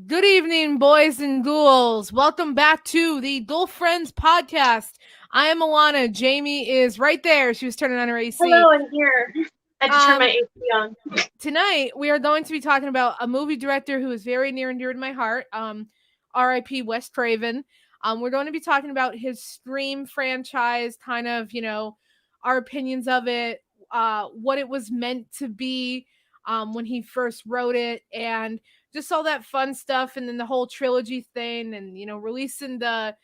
Good evening, boys and ghouls. Welcome back to the Ghoulfriends podcast. I am Alonna. Jamie is right there. She was turning on her AC. Hello, I'm here. I had to turn my AC on. Tonight, we are going to be talking about a movie director who is very near and dear to my heart, R.I.P. Wes Craven. We're going to be talking about his Scream franchise, kind of, our opinions of it, what it was meant to be when he first wrote it, and just all that fun stuff, and then the whole trilogy thing, and releasing the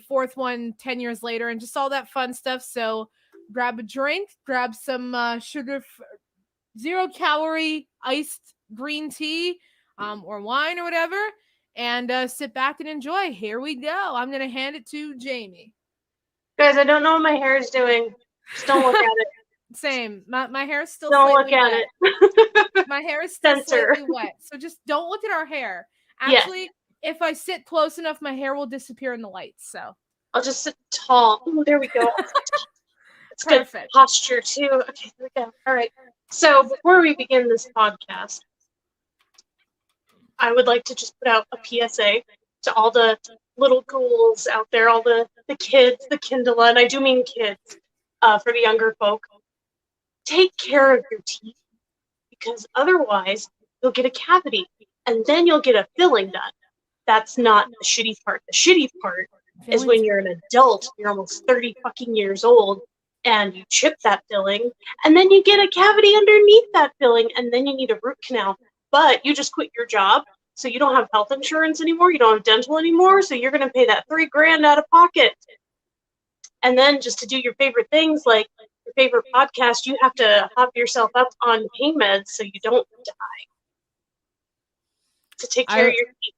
fourth one 10 years later, and just all that fun stuff. So grab a drink, grab some zero-calorie iced green tea, or wine or whatever, and sit back and enjoy. Here we go. I'm gonna hand it to Jamie. Guys, I don't know what my hair is doing. Just don't look at it. Same. My hair is still Don't slightly look at wet. it. My hair is still Censor. slightly wet. So just don't look at our hair. Actually, if I sit close enough, my hair will disappear in the lights. So I'll just sit tall. Oh, there we go. It's good posture too. Okay, there we go. All right. So before we begin this podcast, I would like to just put out a PSA to all the little ghouls out there, all the kids, the Kindle, and I do mean kids, for the younger folk. Take care of your teeth, because otherwise you'll get a cavity, and then you'll get a filling done. That's not the shitty part. The shitty part is when you're an adult, you're almost 30 fucking years old, and you chip that filling, and then you get a cavity underneath that filling, and then you need a root canal. But you just quit your job, so you don't have health insurance anymore, you don't have dental anymore, so you're going to pay that $3,000 out of pocket. And then just to do your favorite things, like your favorite podcast, you have to hop yourself up on pain meds so you don't die. To take care of your teeth.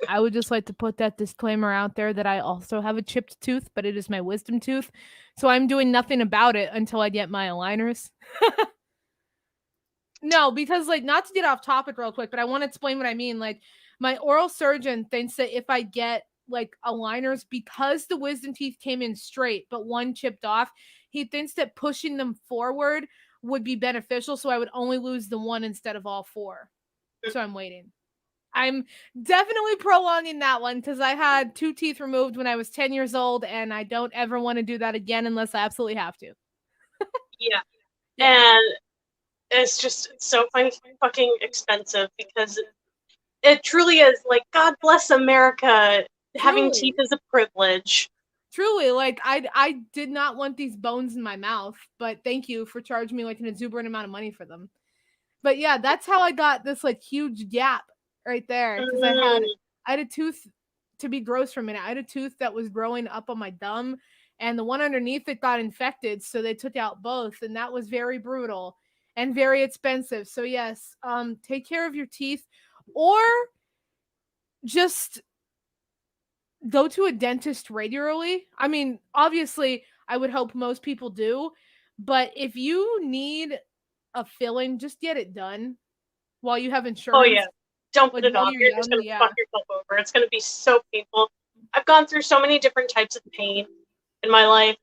I would just like to put that disclaimer out there that I also have a chipped tooth, but it is my wisdom tooth. So I'm doing nothing about it until I get my aligners. No, because not to get off topic real quick, but I want to explain what I mean. My oral surgeon thinks that if I get aligners, because the wisdom teeth came in straight, but one chipped off, he thinks that pushing them forward would be beneficial. So I would only lose the one instead of all four. So I'm waiting. I'm definitely prolonging that one because I had 2 teeth removed when I was 10 years old, and I don't ever want to do that again unless I absolutely have to. Yeah. And it's just so fucking expensive because it truly is God bless America. Having teeth is a privilege. Truly, I did not want these bones in my mouth, but thank you for charging me an exuberant amount of money for them. But yeah, that's how I got this huge gap right there, because I had a tooth, to be gross for a minute, I had a tooth that was growing up on my gum, and the one underneath it got infected, so they took out both, and that was very brutal and very expensive. So yes, take care of your teeth, or just go to a dentist regularly. I mean, obviously, I would hope most people do, but if you need a filling, just get it done while you have insurance. Oh yeah, don't put it off. You're just gonna fuck yourself over. It's gonna be so painful. I've gone through so many different types of pain in my life,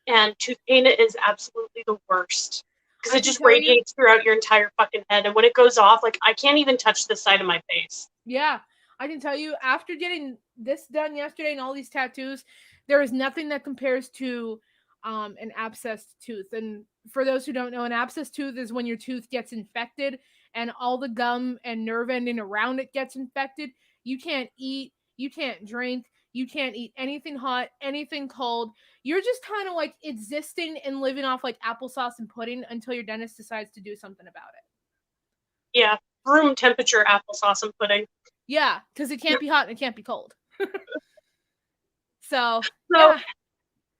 and tooth pain is absolutely the worst because it just radiates throughout your entire fucking head, and when it goes off, I can't even touch this side of my face. Yeah, I can tell you, after getting this done yesterday and all these tattoos, there is nothing that compares to an abscessed tooth. And for those who don't know, an abscessed tooth is when your tooth gets infected and all the gum and nerve ending around it gets infected. You can't eat, you can't drink, you can't eat anything hot, anything cold. You're just kind of existing and living off applesauce and pudding until your dentist decides to do something about it. Yeah, room temperature applesauce and pudding. Yeah, because it can't be hot and it can't be cold. So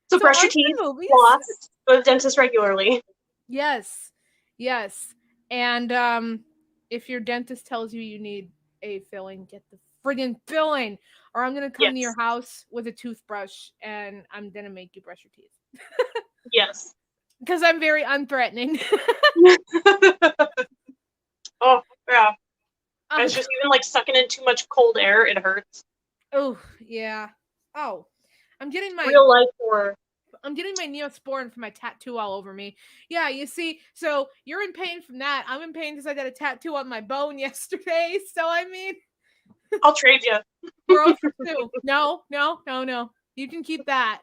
brush your teeth, floss, go to the dentist regularly. Yes. And if your dentist tells you you need a filling, get the friggin' filling, or I'm going to come to your house with a toothbrush and I'm going to make you brush your teeth. Yes. Because I'm very unthreatening. Oh, yeah. It's just even sucking in too much cold air, it hurts. Oh, yeah. Oh, I'm getting my real life horror. I'm getting my Neosporin for my tattoo all over me. Yeah, you see, so you're in pain from that. I'm in pain because I got a tattoo on my bone yesterday. So I mean, I'll trade you. we're 0 for 2. No. You can keep that.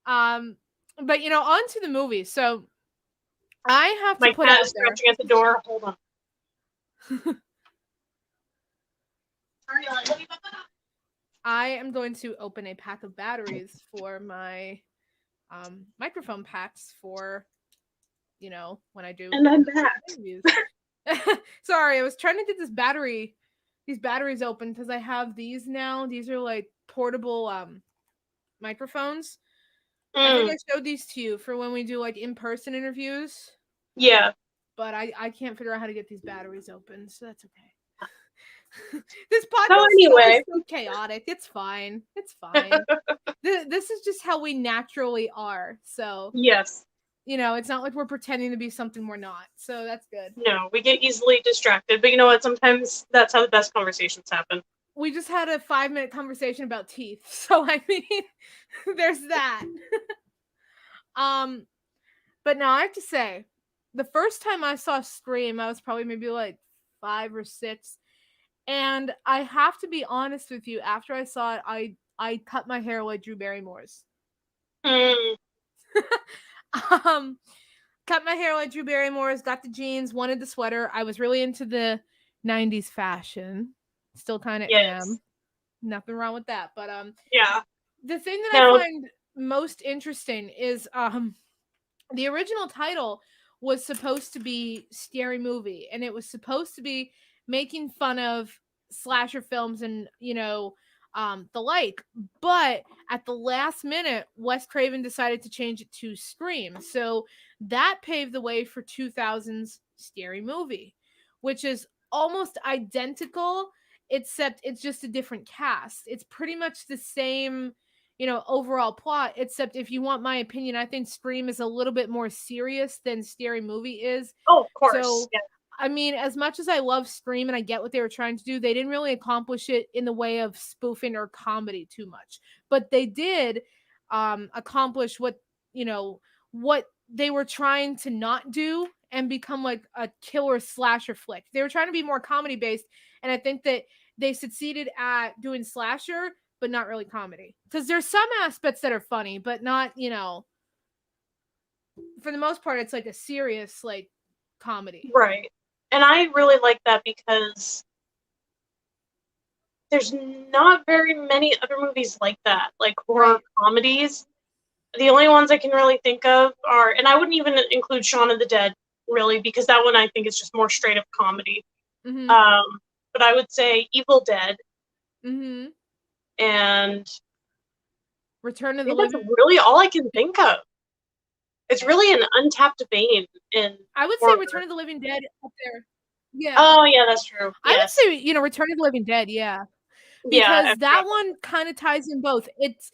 But on to the movie. So I have to My put cat out is there. scratching at the door. Hold on. I am going to open a pack of batteries for my microphone packs for when I do And I'm back. interviews. Sorry, I was trying to get these batteries open because I have these now. These are like portable microphones. I think I showed these to you for when we do like in-person interviews. Yeah. But I can't figure out how to get these batteries open, so that's okay. This So podcast anyway, is so chaotic. It's fine. It's fine. This is just how we naturally are. So yes. it's not like we're pretending to be something we're not. So that's good. No, we get easily distracted, but you know what? Sometimes that's how the best conversations happen. We just had a 5-minute conversation about teeth. So I mean, there's that. But now I have to say, the first time I saw Scream, I was probably maybe like 5 or 6. And I have to be honest with you, after I saw it, I cut my hair like Drew Barrymore's. Cut my hair like Drew Barrymore's, got the jeans, wanted the sweater. I was really into the 90s fashion. Still kind of am. Nothing wrong with that. But yeah. The thing that I find most interesting is the original title was supposed to be Scary Movie, and it was supposed to be making fun of slasher films and the like. But at the last minute, Wes Craven decided to change it to Scream, so that paved the way for 2000's Scary Movie, which is almost identical, except it's just a different cast. It's pretty much the same overall plot, except if you want my opinion, I think Scream is a little bit more serious than Scary Movie is. Oh, of course. So, yeah. I mean, as much as I love Scream and I get what they were trying to do, they didn't really accomplish it in the way of spoofing or comedy too much. But they did accomplish what they were trying to not do and become like a killer slasher flick. They were trying to be more comedy based, and I think that they succeeded at doing slasher but not really comedy. Because there's some aspects that are funny, but not, for the most part, it's like a serious, like, comedy. Right. And I really like that because there's not very many other movies like that, like horror comedies. The only ones I can really think of are, and I wouldn't even include Shaun of the Dead, really, because that one I think is just more straight up comedy. Mm-hmm. But I would say Evil Dead. Mm-hmm. And Return of the Living Dead. That's really all I can think of. It's really an untapped vein in I would say Return of the Living Dead up there. Yeah. Oh, yeah, that's true. I would say, Return of the Living Dead, yeah. Because that one kind of ties in both. It's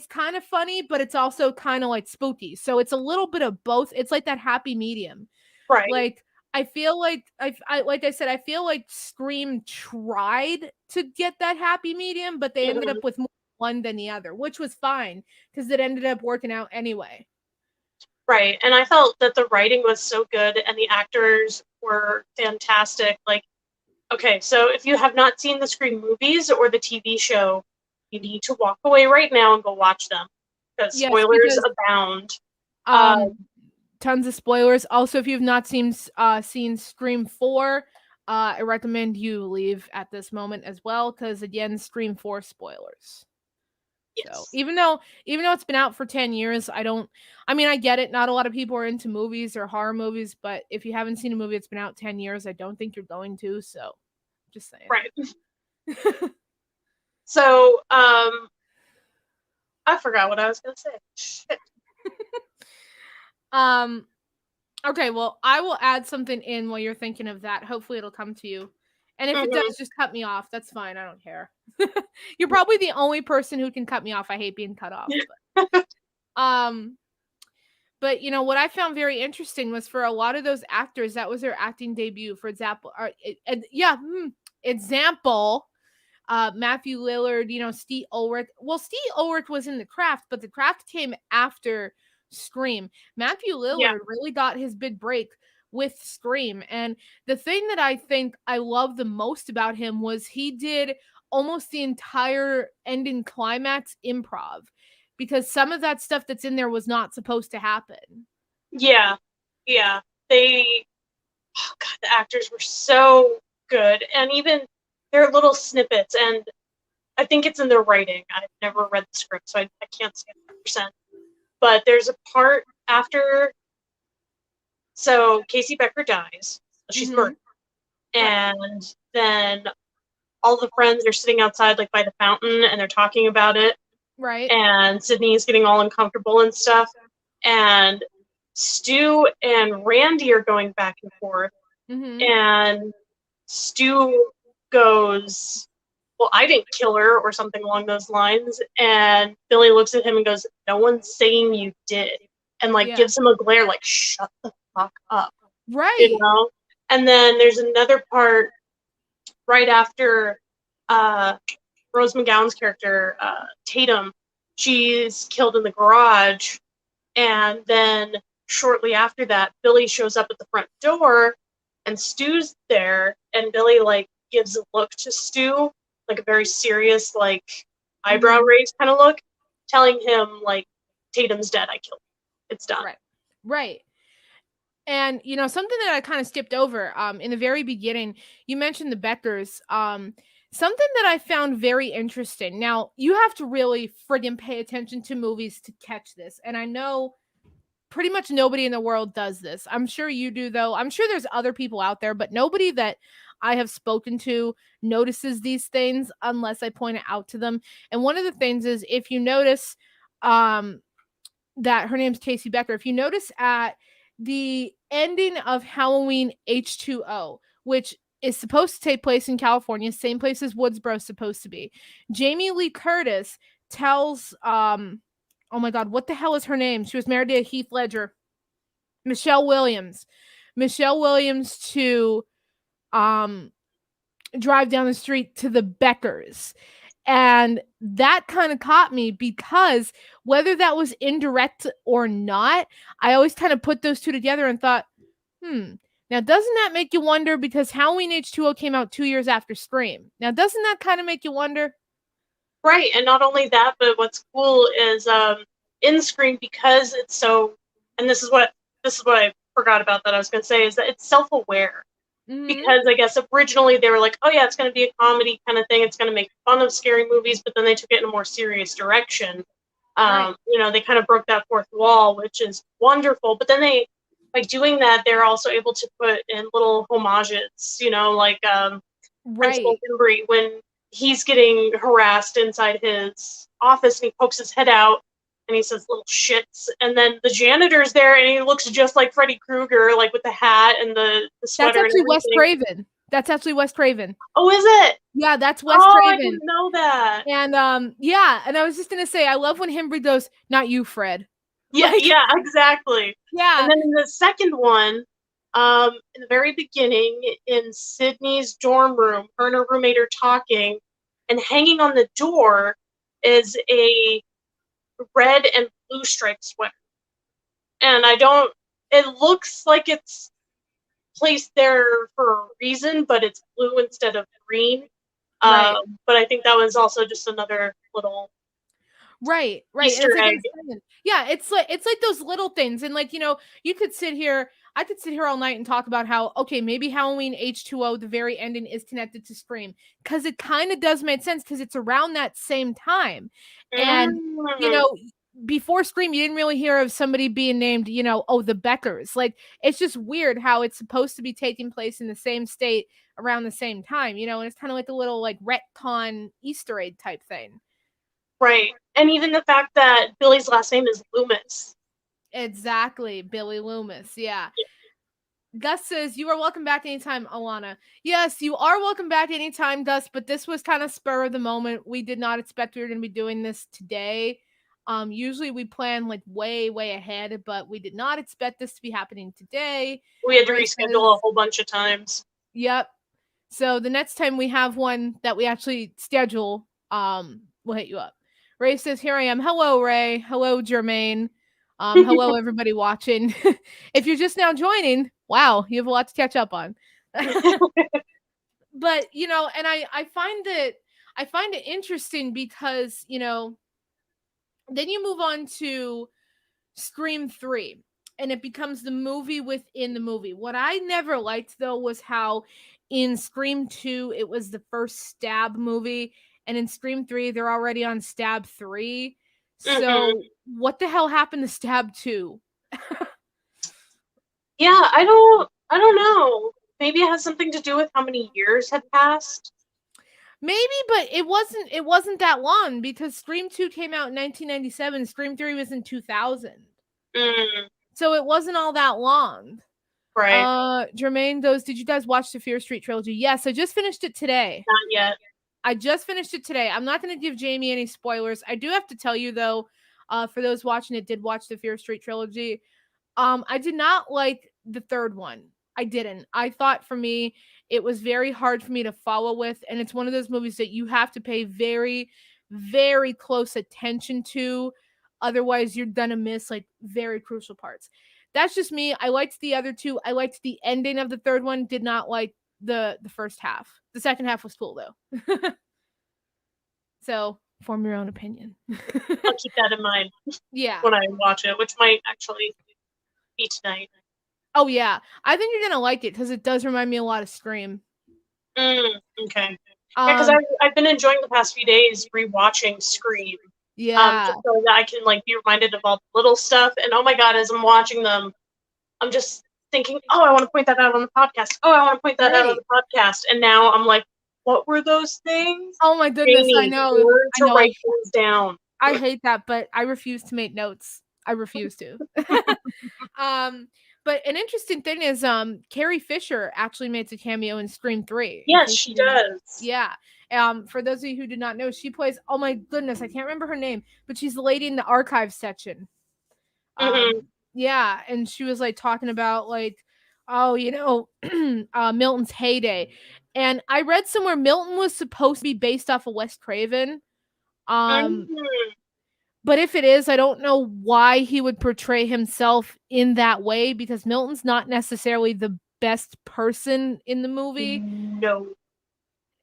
kind of funny, but it's also kind of like spooky. So it's a little bit of both. It's like that happy medium. Right. Like, I feel like like I said, I feel like Scream tried to get that happy medium, but they ended up with more one than the other, which was fine because it ended up working out anyway. Right. And I felt that the writing was so good and the actors were fantastic. Like, okay, so if you have not seen the Scream movies or the TV show, you need to walk away right now and go watch them. Because spoilers abound. Tons of spoilers. Also, if you've not seen Scream 4, I recommend you leave at this moment as well, because again, Scream 4 spoilers. Yes. So even though it's been out for 10 years, I get it. Not a lot of people are into movies or horror movies, but if you haven't seen a movie that's been out 10 years, I don't think you're going to. So just saying. Right. So, I forgot what I was going to say. Shit. Okay, well, I will add something in while you're thinking of that. Hopefully it'll come to you. And if it does, just cut me off. That's fine. I don't care. You're probably the only person who can cut me off. I hate being cut off. But what I found very interesting was for a lot of those actors, that was their acting debut. For example, Matthew Lillard, Steve Ulrich. Well, Steve Ulrich was in The Craft, but The Craft came after Scream. Matthew Yeah. Lillard really got his big break with Scream. And the thing that I think I love the most about him was he did almost the entire ending climax improv, because some of that stuff that's in there was not supposed to happen. Yeah. Yeah. Oh God, the actors were so good. And even their little snippets, and I think it's in their writing. I've never read the script, so I can't say 100%. But there's a part after, so Casey Becker dies. She's murdered. And then all the friends are sitting outside, like by the fountain, and they're talking about it. Right. And Sydney is getting all uncomfortable and stuff. And Stu and Randy are going back and forth. And Stu goes, well, I didn't kill her, or something along those lines. And Billy looks at him and goes, no one's saying you did. And like gives him a glare, like, shut the fuck up. Right. And then there's another part right after Rose McGowan's character, Tatum, she's killed in the garage. And then shortly after that, Billy shows up at the front door and Stu's there. And Billy like gives a look to Stu, like a very serious, like eyebrow raise kind of look, telling him like, Tatum's dead. I killed him. It's done. Right. And something that I kind of skipped over in the very beginning, you mentioned the Beckers. Something that I found very interesting. Now, you have to really friggin' pay attention to movies to catch this. And I know pretty much nobody in the world does this. I'm sure you do, though. I'm sure there's other people out there, but nobody that I have spoken to notices these things unless I point it out to them. And one of the things is, if you notice that her name's Casey Becker, if you notice at the ending of Halloween H2O, which is supposed to take place in California, same place as Woodsboro's supposed to be, Jamie Lee Curtis tells oh my God, what the hell is her name? She was married to Heath Ledger. Michelle Williams to drive down the street to the Beckers. And that kind of caught me, because whether that was indirect or not, I always kind of put those two together and thought, now doesn't that make you wonder? Because Halloween H2O came out 2 years after Scream. Now doesn't that kind of make you wonder? Right, and not only that, but what's cool is in Scream, because it's so, and this is what I forgot about that I was going to say, is that it's self-aware. Because I guess originally they were like, oh yeah, it's going to be a comedy kind of thing, it's going to make fun of scary movies, but then they took it in a more serious direction. They kind of broke that fourth wall, which is wonderful. But then by doing that, they're also able to put in little homages, like Principal Embry, when he's getting harassed inside his office and he pokes his head out and he says little shits, and then the janitor's there and he looks just like Freddy Krueger, like with the hat and the sweater. That's actually Wes Craven. That's actually Wes Craven. Oh, is it? Yeah, that's Wes Craven. I didn't know that. And and I was just gonna say, I love when Hembry goes, "Not you, Fred." Yeah, exactly. Yeah. And then in the second one, in the very beginning, in Sydney's dorm room, her and her roommate are talking, and hanging on the door is a red and blue striped sweater. And it looks like it's placed there for a reason, but it's blue instead of green. But I think that was also just another little Easter egg. Yeah, it's like those little things. And you could sit here, I could sit here all night and talk about how, okay, maybe Halloween H2O, the very ending, is connected to Scream, because it kind of does make sense, because it's around that same time. And before Scream, you didn't really hear of somebody being named, the Beckers. Like, it's just weird how it's supposed to be taking place in the same state around the same time, and it's kind of like a little like retcon Easter egg type thing. Right. And even the fact that Billy's last name is Loomis. Exactly. Billy Loomis. Yeah. Gus says, you are welcome back anytime, Alonna. Yes, you are welcome back anytime, Gus, but this was kind of spur of the moment. We did not expect we were going to be doing this today. Usually we plan like way, way ahead, but we did not expect this to be happening today. We had to reschedule a whole bunch of times. Yep. So the next time we have one that we actually schedule, we'll hit you up. Ray says, "Here I am." Hello, Ray. Hello, Jermaine. Hello, everybody watching. If you're just now joining, wow, you have a lot to catch up on. But and I find it interesting because then you move on to Scream 3, and it becomes the movie within the movie. What I never liked, though, was how in Scream 2 it was the first stab movie, and in Scream 3 they're already on stab 3. So what the hell happened to stab 2? Yeah, I don't know. Maybe it has something to do with how many years had passed. Maybe, but it wasn't that long, because Scream 2 came out in 1997, Scream 3 was in 2000. Mm, So it wasn't all that long. right. Jermaine goes, "Did you guys watch the Fear Street trilogy?" Yes, I just finished it today. Not yet. I just finished it today. I'm not going to give Jamie any spoilers. I do have to tell you, though, for those watching it, did watch the Fear Street trilogy. I did not like the third one. I didn't. I thought, for me, it was very hard for me to follow with, and it's one of those movies that you have to pay very, very close attention to. Otherwise, you're gonna miss like very crucial parts. That's just me. I liked the other two. I liked the ending of the third one. Did not like the first half. The second half was cool though. So form your own opinion. I'll keep that in mind Yeah. when I watch it, which might actually be tonight. Oh yeah, I think you're gonna like it because it does remind me a lot of Scream. Okay. Yeah, because I've been enjoying the past few days rewatching Scream. Yeah. Just so that I can be reminded of all the little stuff. And oh my god, as I'm watching them, I'm just thinking, oh, I want to point that out on the podcast. Oh, I want to point that out on the podcast. And now I'm like, what were those things? Oh my goodness, Jamie, I know. learn I to know. write things down. I hate that, but I refuse to make notes. I refuse to. But an interesting thing is, Carrie Fisher actually makes a cameo in Scream 3. Yes, she does. Yeah. For those of you who do not know, she plays. Oh my goodness, I can't remember her name, but she's the lady in the archive section. Yeah, and she was like talking about oh, Milton's heyday, and I read somewhere Milton was supposed to be based off of Wes Craven. But if it is, I don't know why he would portray himself in that way, because Milton's not necessarily the best person in the movie. No.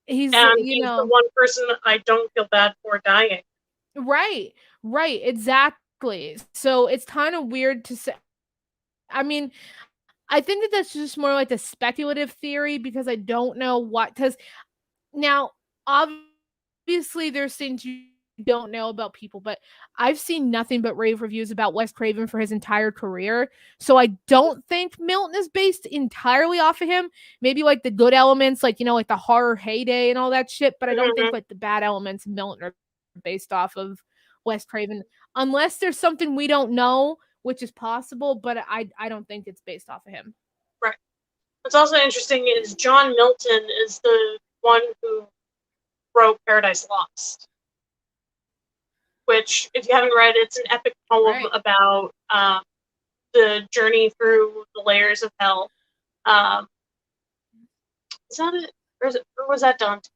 He's the one person I don't feel bad for dying. Right, exactly. So it's kind of weird to say. I mean, I think that that's just more like a speculative theory, because I don't know what. Because now, obviously, there's things you don't know about people, but I've seen nothing but rave reviews about Wes Craven for his entire career. So I don't think Milton is based entirely off of him. Maybe like the good elements, like the horror heyday and all that shit, but I don't think like the bad elements of Milton are based off of Wes Craven, unless there's something we don't know, which is possible, but I don't think it's based off of him. Right. What's also interesting is John Milton is the one who wrote Paradise Lost, which, if you haven't read, it's an epic poem about the journey through the layers of hell. Is that it? Or was that Dante?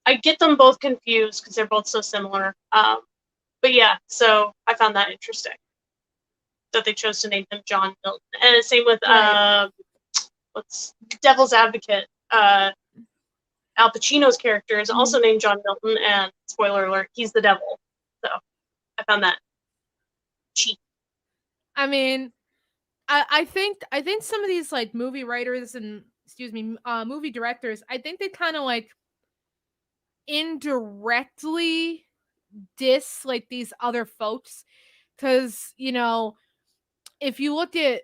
I get them both confused because they're both so similar. But yeah, so I found that interesting that they chose to name him John Milton. And the same with what's Devil's Advocate. Al Pacino's character is also named John Milton, and spoiler alert, he's the devil. So I found that cheap. I mean, I think some of these like movie writers and movie directors, I think they kind of like indirectly diss like these other folks, because if you look at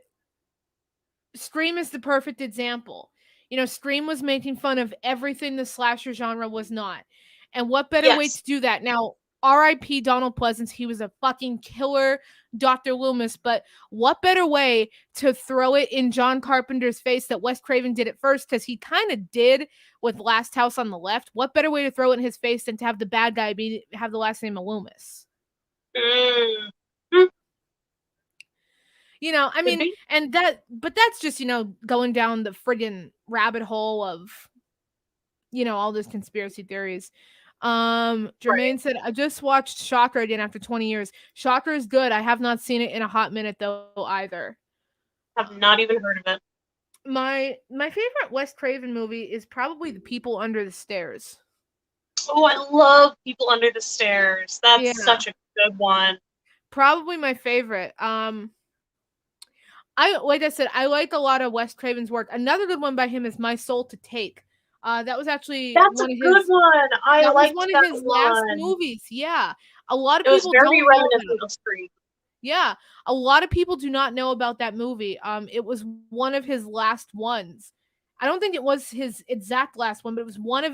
Scream is the perfect example. Scream was making fun of everything the slasher genre was not. And what better way to do that? Now, R.I.P. Donald Pleasance, he was a fucking killer, Dr. Loomis, but what better way to throw it in John Carpenter's face that Wes Craven did it first, because he kind of did with Last House on the Left. What better way to throw it in his face than to have the bad guy have the last name of Loomis? I mean, but that's just, going down the friggin' rabbit hole of all those conspiracy theories. Right. Jermaine said, I just watched Shocker again after 20 years. Shocker is good. I have not seen it in a hot minute though either. Have not even heard of it. My favorite Wes Craven movie is probably The People Under the Stairs. Oh, I love People Under the Stairs. That's Yeah, such a good one. probably my favorite. I like I said, I like a lot of Wes Craven's work. Another good one by him is My Soul to Take. That was actually That's a good one. I liked one of that his last one. movies. Yeah. A lot of It was people very don't know about reminiscent it. of Scream. Yeah. A lot of people do not know about that movie. It was one of his last ones. I don't think it was his exact last one, but it was one of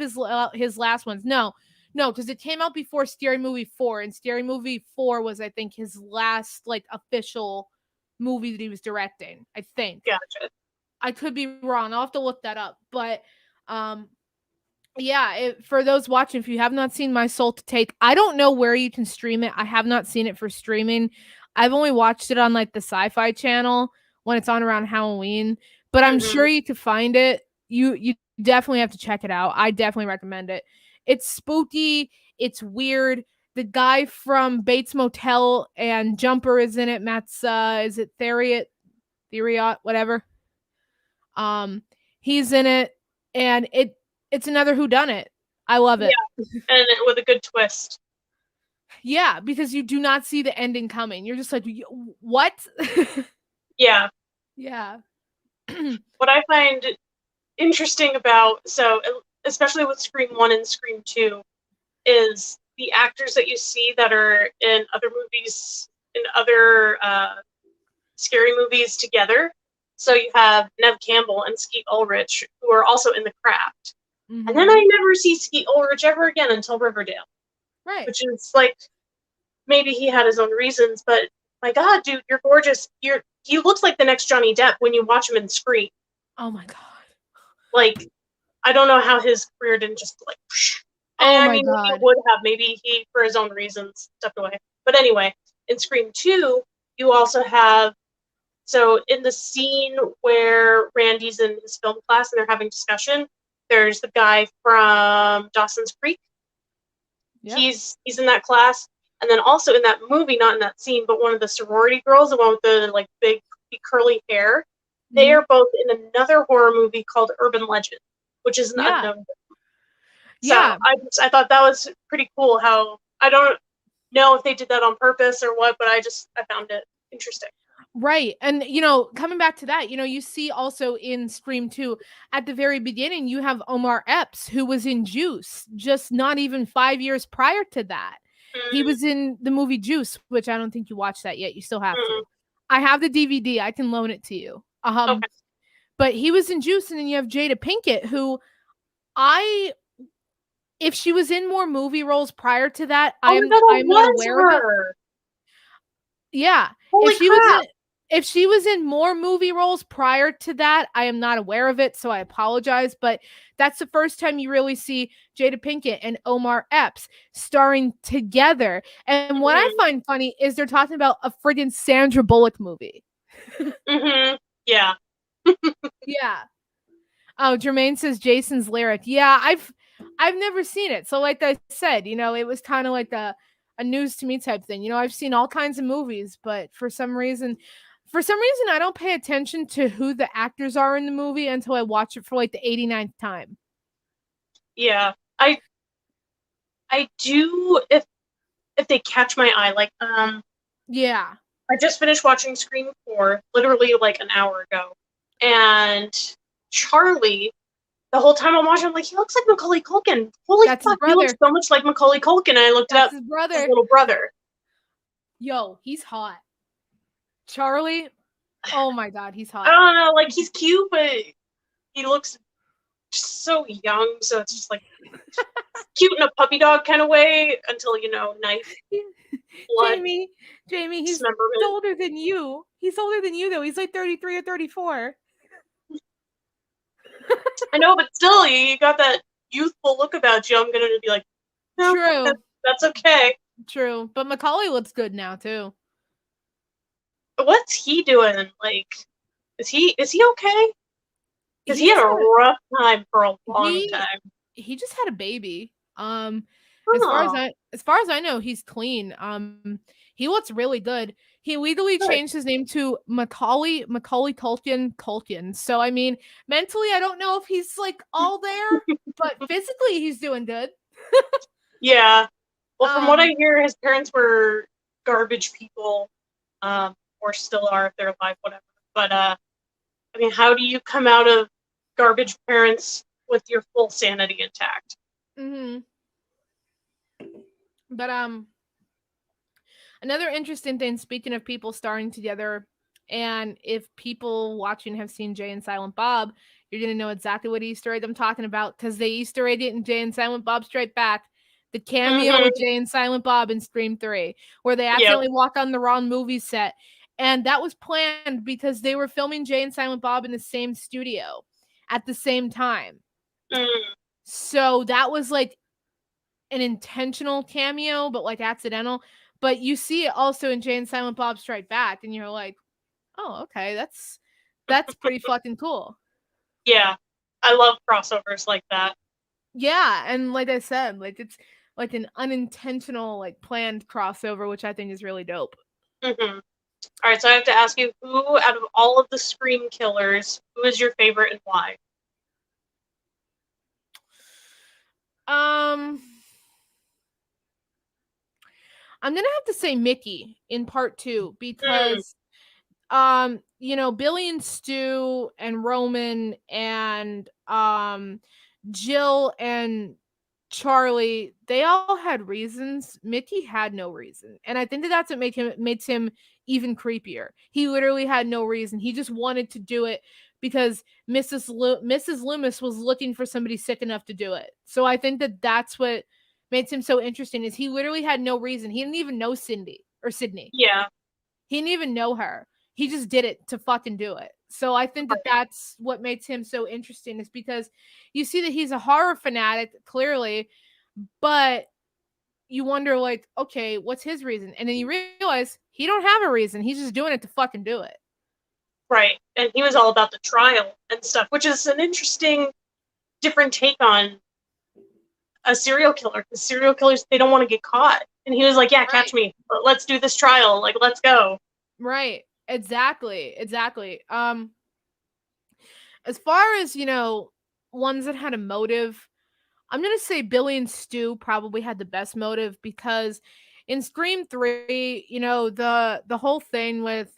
his last ones. No, because it came out before Scary Movie 4, and Scary Movie 4 was, I think, his last like official movie that he was directing. I think. Gotcha. I could be wrong. I'll have to look that up. But um, yeah, for those watching, if you have not seen My Soul to Take, I don't know where you can stream it. I have not seen it for streaming. I've only watched it on like the Sci-Fi Channel when it's on around Halloween, but I'm Mm-hmm. sure you could find it. You definitely have to check it out. I definitely recommend it. It's spooky. It's weird. The guy from Bates Motel and Jumper is in it. Matt's is it Theriot, whatever. Um, he's in it, and it's another whodunit. I love it. And with a good twist. Yeah, because you do not see the ending coming. You're just like, what? Yeah. Yeah. What I find interesting about, so especially with Scream 1 and Scream 2, is the actors that you see that are in other movies, in other scary movies together. So you have Nev Campbell and Skeet Ulrich, who are also in The Craft. Mm-hmm. And then I never see Skeet Ulrich ever again until Riverdale. Right. Which is like, maybe he had his own reasons, but my God, dude, you're gorgeous. He looks like the next Johnny Depp when you watch him in Scream. Oh my God. Like, I don't know how his career didn't just like. Oh I my mean, God. maybe it would have. Maybe he, for his own reasons, stepped away. But anyway, in Scream 2, you also have. So in the scene where Randy's in his film class and they're having discussion, there's the guy from Dawson's Creek. Yep. He's in that class. And then also in that movie, not in that scene, but one of the sorority girls, the one with the like big curly hair, they are both in another horror movie called Urban Legend, which is an unknown. So Yeah. I thought that was pretty cool. How I don't know if they did that on purpose or what, but I found it interesting. Right. And, coming back to that, you see also in Scream 2, at the very beginning, you have Omar Epps, who was in Juice, just not even 5 years prior to that. He was in the movie Juice, which I don't think you watched that yet. You still have to. I have the DVD. I can loan it to you. Okay. But he was in Juice, and then you have Jada Pinkett, who if she was in more movie roles prior to that, I'm not aware of it. Yeah. Holy crap. If she was in more movie roles prior to that, I am not aware of it, so I apologize. But that's the first time you really see Jada Pinkett and Omar Epps starring together. And what I find funny is they're talking about a friggin' Sandra Bullock movie. Yeah. Yeah. Oh, Jermaine says Jason's lyric. Yeah, I've never seen it. So like I said, it was kind of like a news to me type thing. I've seen all kinds of movies, but for some reason I don't pay attention to who the actors are in the movie until I watch it for like the 89th time. Yeah. I do if they catch my eye. Like yeah. I just finished watching Scream 4 literally like an hour ago. And Charlie, the whole time I'm watching, I'm like, he looks like Macaulay Culkin. Holy fuck, he looks so much like Macaulay Culkin. And I looked up his little brother. Yo, he's hot. Charlie, oh my God, he's hot. I don't know, like he's cute, but he looks so young. So it's just like cute in a puppy dog kind of way until knife. Blood, Jamie, he's older than you. He's older than you though. He's like 33 or 34. I know, but still, you got that youthful look about you. I'm gonna be like, no, true. That's okay. True, but Macaulay looks good now too. What's he doing? Like, is he okay? Because he had a rough time for a long time. he just had a baby. Oh, As far as I know, he's clean. He looks really good. He legally good. changed his name to Macaulay Culkin. So I mean, mentally, I don't know if he's like all there, but physically, he's doing good. Yeah. Well, from what I Um, hear, his parents were garbage people, or still are if they're alive, whatever. But I mean, how do you come out of garbage parents with your full sanity intact? mhm. But another interesting thing, speaking of people starring together, and if people watching have seen Jay and Silent Bob, you're gonna know exactly what Easter egg I'm talking about because they Easter egged it in Jay and Silent Bob Strike Back. The cameo with Mm-hmm. Jay and Silent Bob in Scream 3, where they Yep. accidentally walk on the wrong movie set. And that was planned because they were filming Jay and Silent Bob in the same studio at the same time. Mm, So that was like an intentional cameo, but like accidental. But you see it also in Jay and Silent Bob Strike Back, and you're like, oh, okay, that's pretty fucking cool. yeah. I love crossovers like that. Yeah, and like I said, like it's like an unintentional, like planned crossover, which I think is really dope. Mm-hmm. All right, so I have to ask you, who out of all of the Scream killers, who is your favorite and why? Um, I'm gonna have to say Mickey in part two Mm, because Billy and Stu and Roman and Jill and Charlie, they all had reasons. Mickey had no reason, and I think that's what makes him even creepier. He literally had no reason. He just wanted to do it because Mrs. Loomis was looking for somebody sick enough to do it. So I think that's what makes him so interesting. Is he literally had no reason. He didn't even know Sydney. yeah, He didn't even know her. He just did it to fucking do it. So I think that right, that's what makes him so interesting is because you see that he's a horror fanatic clearly, but you wonder like, okay, what's his reason? And then you realize he don't have a reason. He's just doing it to fucking do it. right. And he was all about the trial and stuff, which is an interesting, different take on a serial killer. Because serial killers, they don't want to get caught. And he was like, yeah, catch Right. me. Let's do this trial. Like, let's go. Right. Exactly. As far as, ones that had a motive, I'm gonna say Billy and Stu probably had the best motive because in Scream 3, the whole thing with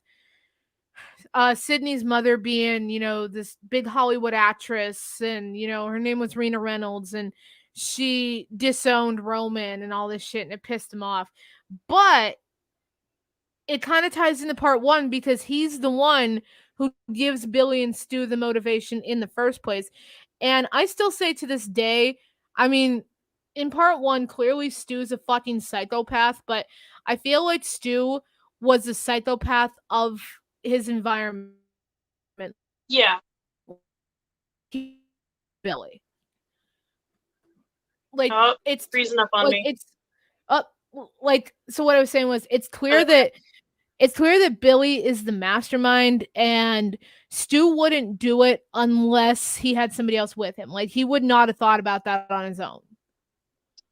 Sydney's mother being, this big Hollywood actress, and her name was Rena Reynolds, and she disowned Roman and all this shit, and it pissed him off. But it kind of ties into part one because he's the one who gives Billy and Stu the motivation in the first place. And I still say to this day, I mean, in part one, clearly Stu's a fucking psychopath, but I feel like Stu was a psychopath of his environment. Yeah. Billy. Like Oh, it's freezing up on like me. it's up like so what I was saying was Okay. it's clear that Billy is the mastermind and Stu wouldn't do it unless he had somebody else with him. Like he would not have thought about that on his own.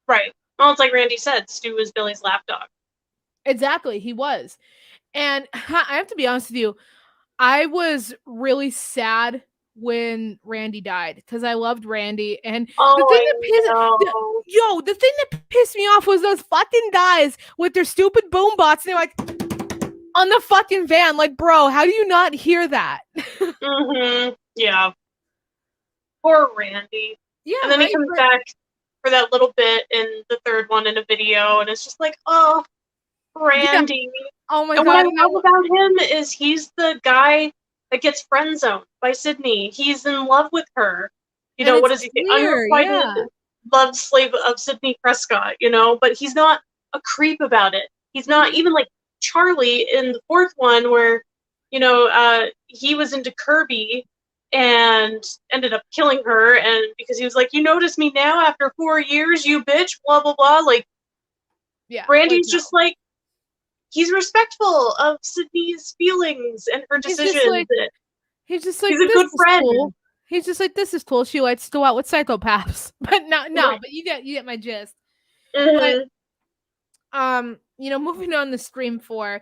Right. Well, it's like Randy said, Stu is Billy's lapdog. Exactly, he was. And I have to be honest with you, I was really sad when Randy died because I loved Randy. And the Oh, thing I that know. the thing that pissed me off was those fucking guys with their stupid boom bots. And they're like on the fucking van, like, bro, how do you not hear that? Mm-hmm. Yeah. Poor Randy. And Yeah, then he right. comes But back for that little bit in the third one in a video, and it's just like, oh, yeah, Randy. oh my And what I god, love about him is he's the guy that gets friend zoned by Sydney. He's in love with her. and What it's is he? The clear, unrequited yeah. love slave of Sydney Prescott, but he's not a creep about it. He's not Mm-hmm. even like Charlie in the fourth one where, he was into Kirby and ended up killing her, and because he was like, you notice me now after 4 years, you bitch, blah blah blah. Like Yeah, like Randy's no. just like, he's respectful of Sydney's feelings and her He's just decisions. like he's just like He's a this good is friend. cool. He's just like, this is cool. She likes to go out with psychopaths. But no, but you get my gist. But Mm-hmm. moving on to Scream 4,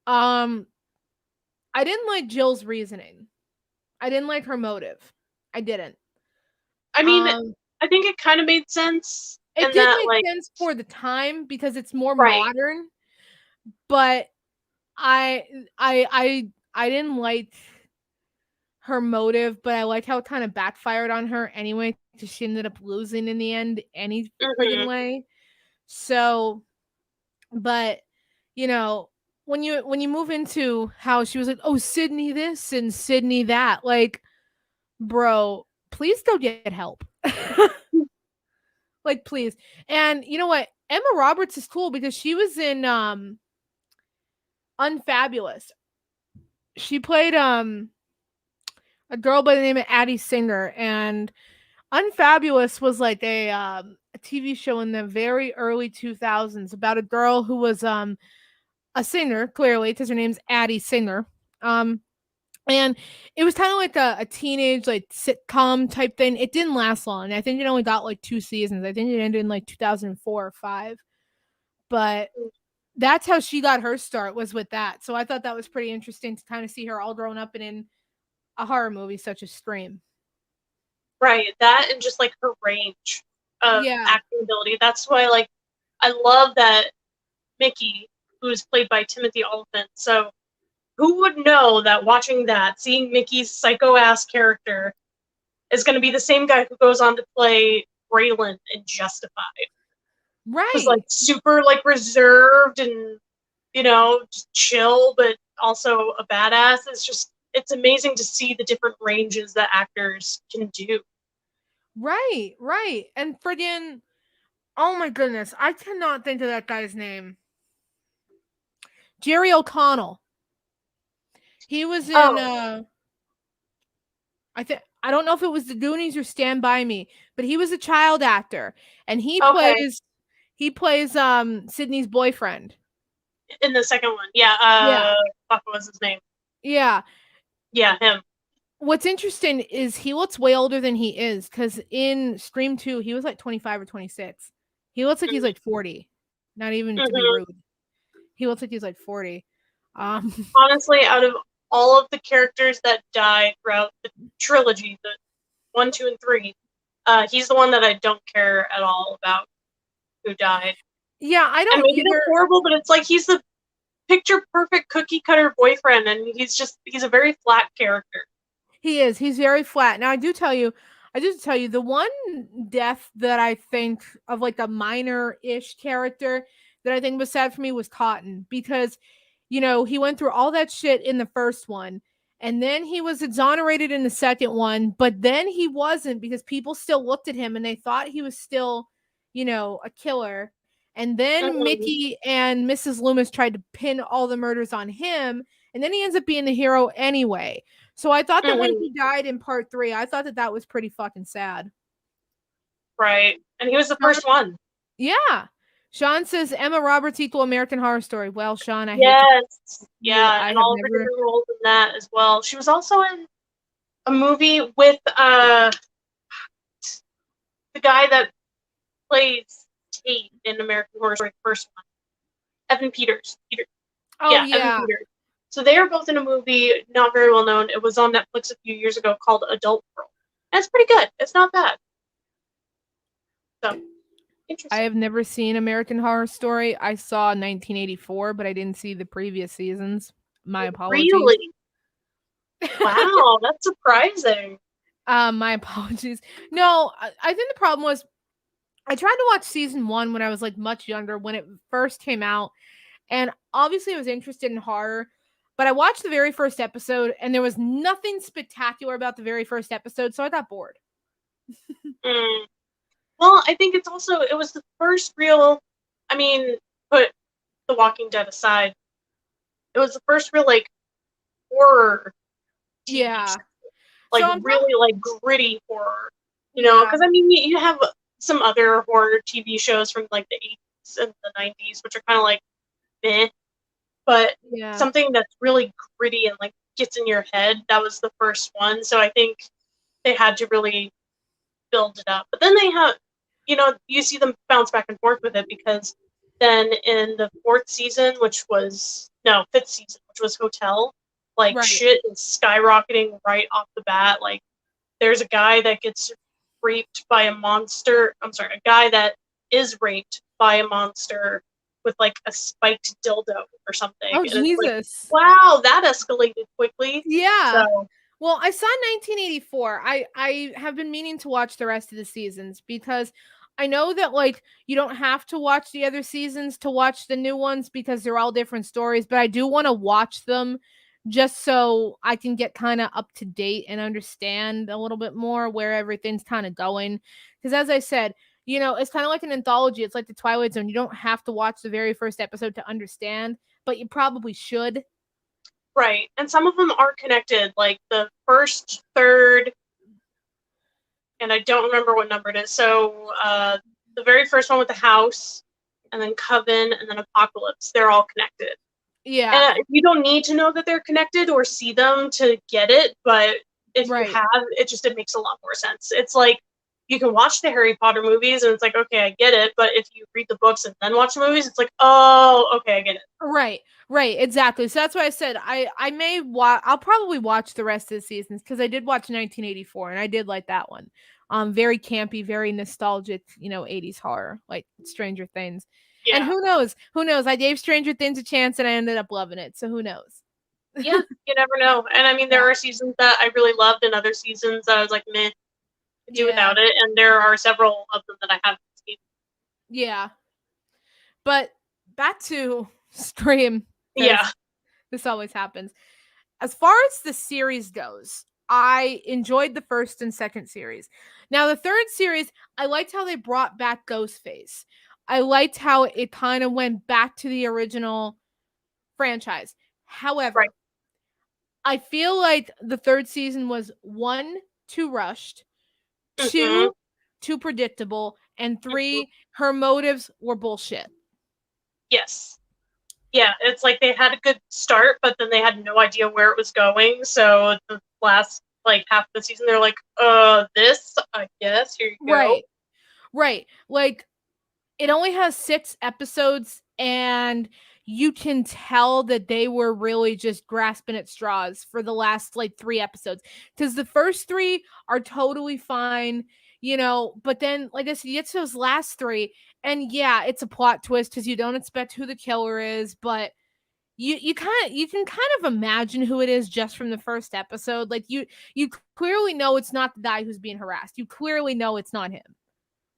um, I didn't like Jill's reasoning. I didn't like her motive. I didn't. I mean, Um, I think it kind of made sense it in did that, make like, sense for the time because it's more right. modern, but I I didn't like her motive, but I like how it kind of backfired on her anyway, because she ended up losing in the end any friggin' Mm-hmm. way. So, but you know, when you move into how she was like, oh, Sydney this and Sydney that, like, bro, please go get help. Like, please. And you know what? Emma Roberts is cool because she was in Unfabulous. She played a girl by the name of Addie Singer, and Unfabulous was like a TV show in the very early 2000s about a girl who was a singer, clearly, because her name's Addie Singer. Um, and it was kind of like a teenage like sitcom type thing. It didn't last long. I think it only got like 2 seasons. I think it ended in like 2004 or five. But that's how she got her start, was with that. So I thought that was pretty interesting to kind of see her all grown up and in a horror movie such as Scream. Right. That and just like her range of Yeah. acting ability. That's why, like, I love that Mickey, who is played by Timothy Olyphant. So who would know that watching that, seeing Mickey's psycho ass character, is going to be the same guy who goes on to play Braylon in Justified, who's like Right. super like reserved and just chill, but also a badass. It's amazing to see the different ranges that actors can do. Right. Right. And friggin', oh my goodness, I cannot think of that guy's name. Jerry O'Connell. He was in Oh, I don't know if it was The Goonies or Stand By Me, but he was a child actor, and he okay. plays Sydney's boyfriend. In the second one, yeah. Yeah. Fuck, what was his name? Yeah. Yeah, him. What's interesting is he looks way older than he is, because in Scream 2, he was like 25 or 26. He looks like he's like 40. Not even to be Mm-hmm. rude. He looks like he's like 40. Um Honestly, out of all of the characters that died throughout the trilogy, the 1, 2, and 3, he's the one that I don't care at all about who died. yeah, I And don't maybe that's either. horrible, but it's like he's the picture perfect cookie cutter boyfriend, and he's a very flat character. He is. He's very flat. Now I do tell you the one death that I think of, like a minor-ish character that I think was sad for me, was Cotton, because he went through all that shit in the first one, and then he was exonerated in the second one, but then he wasn't, because people still looked at him and they thought he was still, a killer. And then Mm-hmm. Mickey and Mrs. Loomis tried to pin all the murders on him, and then he ends up being the hero anyway. So I thought that when Mm-hmm. he died in part 3, I thought that that was pretty fucking sad. Right, and he was the Sean, first one. yeah. Sean says Emma Roberts equal American Horror Story. Well, Sean, I hate to Yes, you. yeah, I and have all of her never. different roles in that as well. She was also in a movie with the guy that plays Tate in American Horror Story, the first one, Evan Peters. Oh Yeah, Evan yeah, Peters. So they are both in a movie, not very well known. It was on Netflix a few years ago called Adult Girl. And it's pretty good. It's not bad. So I interesting. have never seen American Horror Story. I saw 1984, but I didn't see the previous seasons. My apologies. Really? Wow, that's surprising. My apologies. No, I think the problem was I tried to watch season 1 when I was like much younger, when it first came out. And obviously, I was interested in horror, but I watched the very first episode and there was nothing spectacular about the very first episode, so I got bored. Mm. Well, I think it was the first real, I mean, put The Walking Dead aside, it was the first real, like, horror TV Yeah. show. So Like, I'm pro- really, like, gritty horror. yeah. Because, I mean, you have some other horror TV shows from, like, the 80s and the 90s, which are kind of like, meh. But Yeah. something that's really gritty and, like, gets in your head, that was the first one. So I think they had to really build it up. But then they have, you see them bounce back and forth with it, because then in the fifth season, which was Hotel, like Right. shit is skyrocketing right off the bat. Like there's a guy that gets raped by a monster. I'm sorry, a guy that is raped by a monster with like a spiked dildo or something. Oh, And it's like, Jesus. wow, that escalated quickly. Yeah. So Well, I saw 1984. I have been meaning to watch the rest of the seasons because I know that like you don't have to watch the other seasons to watch the new ones because they're all different stories, but I do want to watch them just so I can get kind of up to date and understand a little bit more where everything's kind of going. Because as I said, it's kind of like an anthology. It's like the Twilight Zone. You don't have to watch the very first episode to understand, but you probably should. right. And some of them are connected, like the first, third, and I don't remember what number it is. So the very first one with the house, and then Coven, and then Apocalypse, they're all connected. Yeah. And you don't need to know that they're connected or see them to get it, but if you Right. have, it makes a lot more sense. It's like you can watch the Harry Potter movies and it's like, okay, I get it, but if you read the books and then watch the movies, it's like, oh, okay, I get it. Right, exactly. So that's why I said I may I'll probably watch the rest of the seasons because I did watch 1984 and I did like that one. Very campy, very nostalgic, 80s horror, like Stranger Things. And Yeah. who knows? Who knows? I gave Stranger Things a chance and I ended up loving it. So who knows? Yeah, you never know. And I mean, there Yeah. are seasons that I really loved and other seasons that I was like, meh, could do Yeah. without it. And there are several of them that I haven't seen. Yeah. But back to Scream because Yeah. this always happens. As far as the series goes, I enjoyed the first and second series. Now, the third series, I liked how they brought back Ghostface. I liked how it kind of went back to the original franchise. Right. However, I feel like the third season was one, too rushed, Mm-hmm. two, too predictable, and Mm-hmm. three, her motives were bullshit. Yes. Yeah, it's like they had a good start, but then they had no idea where it was going. So the last like half of the season, they're like, this, I guess, here you go. Right. Right. Like it only has 6 episodes and you can tell that they were really just grasping at straws for the last like 3 episodes cuz the first 3 are totally fine, but then like I said you get to those last 3 and yeah, it's a plot twist cuz you don't expect who the killer is, but you can kind of imagine who it is just from the first episode. Like you clearly know it's not the guy who's being harassed. You clearly know it's not him.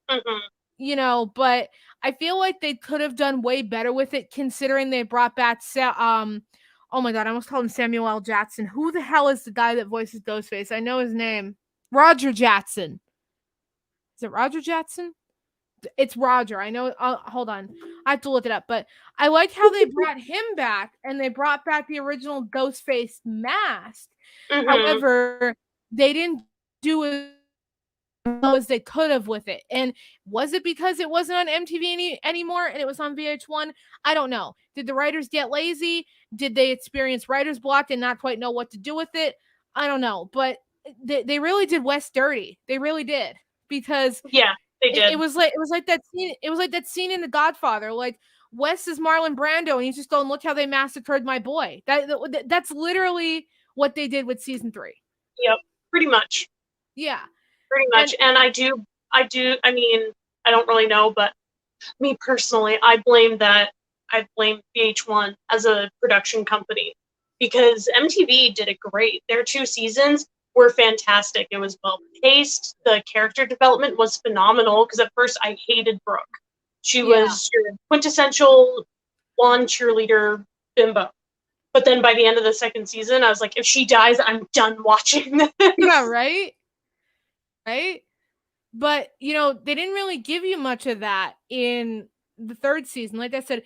Mm-hmm. But I feel like they could have done way better with it considering they brought back oh my god, I almost called him Samuel L. Jackson. Who the hell is the guy that voices Ghostface? I know his name. Roger Jackson. Is it Roger Jackson? It's Roger. I know. Hold on. I have to look it up. But I like how they brought him back and they brought back the original Ghostface mask. Mm-hmm. However, they didn't do as well as they could have with it. And was it because it wasn't on MTV anymore and it was on VH1? I don't know. Did the writers get lazy? Did they experience writer's block and not quite know what to do with it? I don't know. But they really did Wes dirty. They really did. Because Yeah, they did. it was like that scene. It was like that scene in The Godfather. Like Wes is Marlon Brando, and he's just going, "Look how they massacred my boy." That's literally what they did with season 3. Yep, pretty much. Yeah, Pretty and much. And I mean, I don't really know, but me personally, I blame VH1 as a production company because MTV did it great. Their 2 seasons were fantastic. It was well paced. The character development was phenomenal because at first I hated Brooke. She yeah, was your quintessential blonde cheerleader bimbo. But then by the end of the second season, I was like, if she dies, I'm done watching yeah, this. right, right. But they didn't really give you much of that in the third season. Like I said,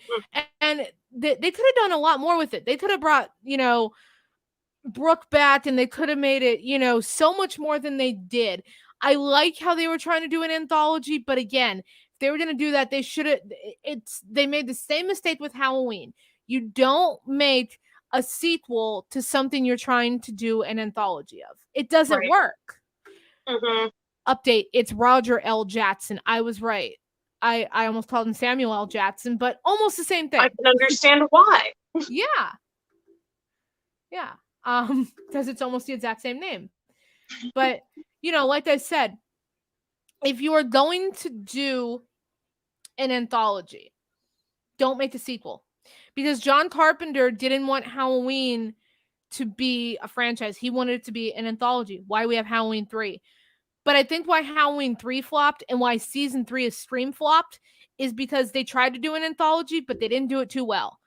and they could have done a lot more with it. They could have brought Brooke back and they could have made it, so much more than they did. I like how they were trying to do an anthology, but again, if they were going to do that, they should have they made the same mistake with Halloween. You don't make a sequel to something you're trying to do an anthology of. It doesn't Right. work. Mm-hmm. Update, it's Roger L. Jackson. I was right. I almost called him Samuel L. Jackson, but almost the same thing. I can understand why. Yeah. Yeah. Because it's almost the exact same name. But, like I said, if you are going to do an anthology, don't make a sequel. Because John Carpenter didn't want Halloween to be a franchise. He wanted it to be an anthology. Why we have Halloween 3. But I think why Halloween 3 flopped and why season 3 of Scream flopped is because they tried to do an anthology, but they didn't do it too well.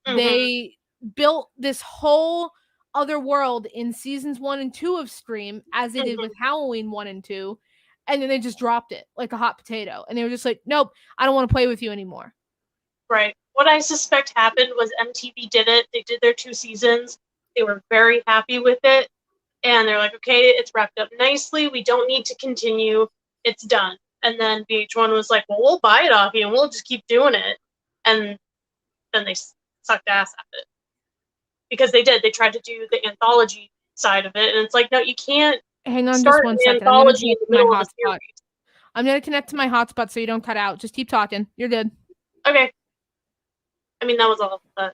Mm-hmm. They built this whole other world in seasons 1 and 2 of Scream, as they did with Halloween 1 and 2, and then they just dropped it like a hot potato. And they were just like, nope, I don't want to play with you anymore. Right. What I suspect happened was MTV did it. They did their 2 seasons. They were very happy with it. And they're like, okay, it's wrapped up nicely. We don't need to continue. It's done. And then VH1 was like, well, we'll buy it off you and we'll just keep doing it. And then they sucked ass at it. Because they did. They tried to do the anthology side of it. And it's like, no, you can't Hang on start just one an second. I'm going to anthology in connect the to my middle of a hotspot. series. I'm going to connect to my hotspot so you don't cut out. Just keep talking. You're good. Okay. I mean, that was all. But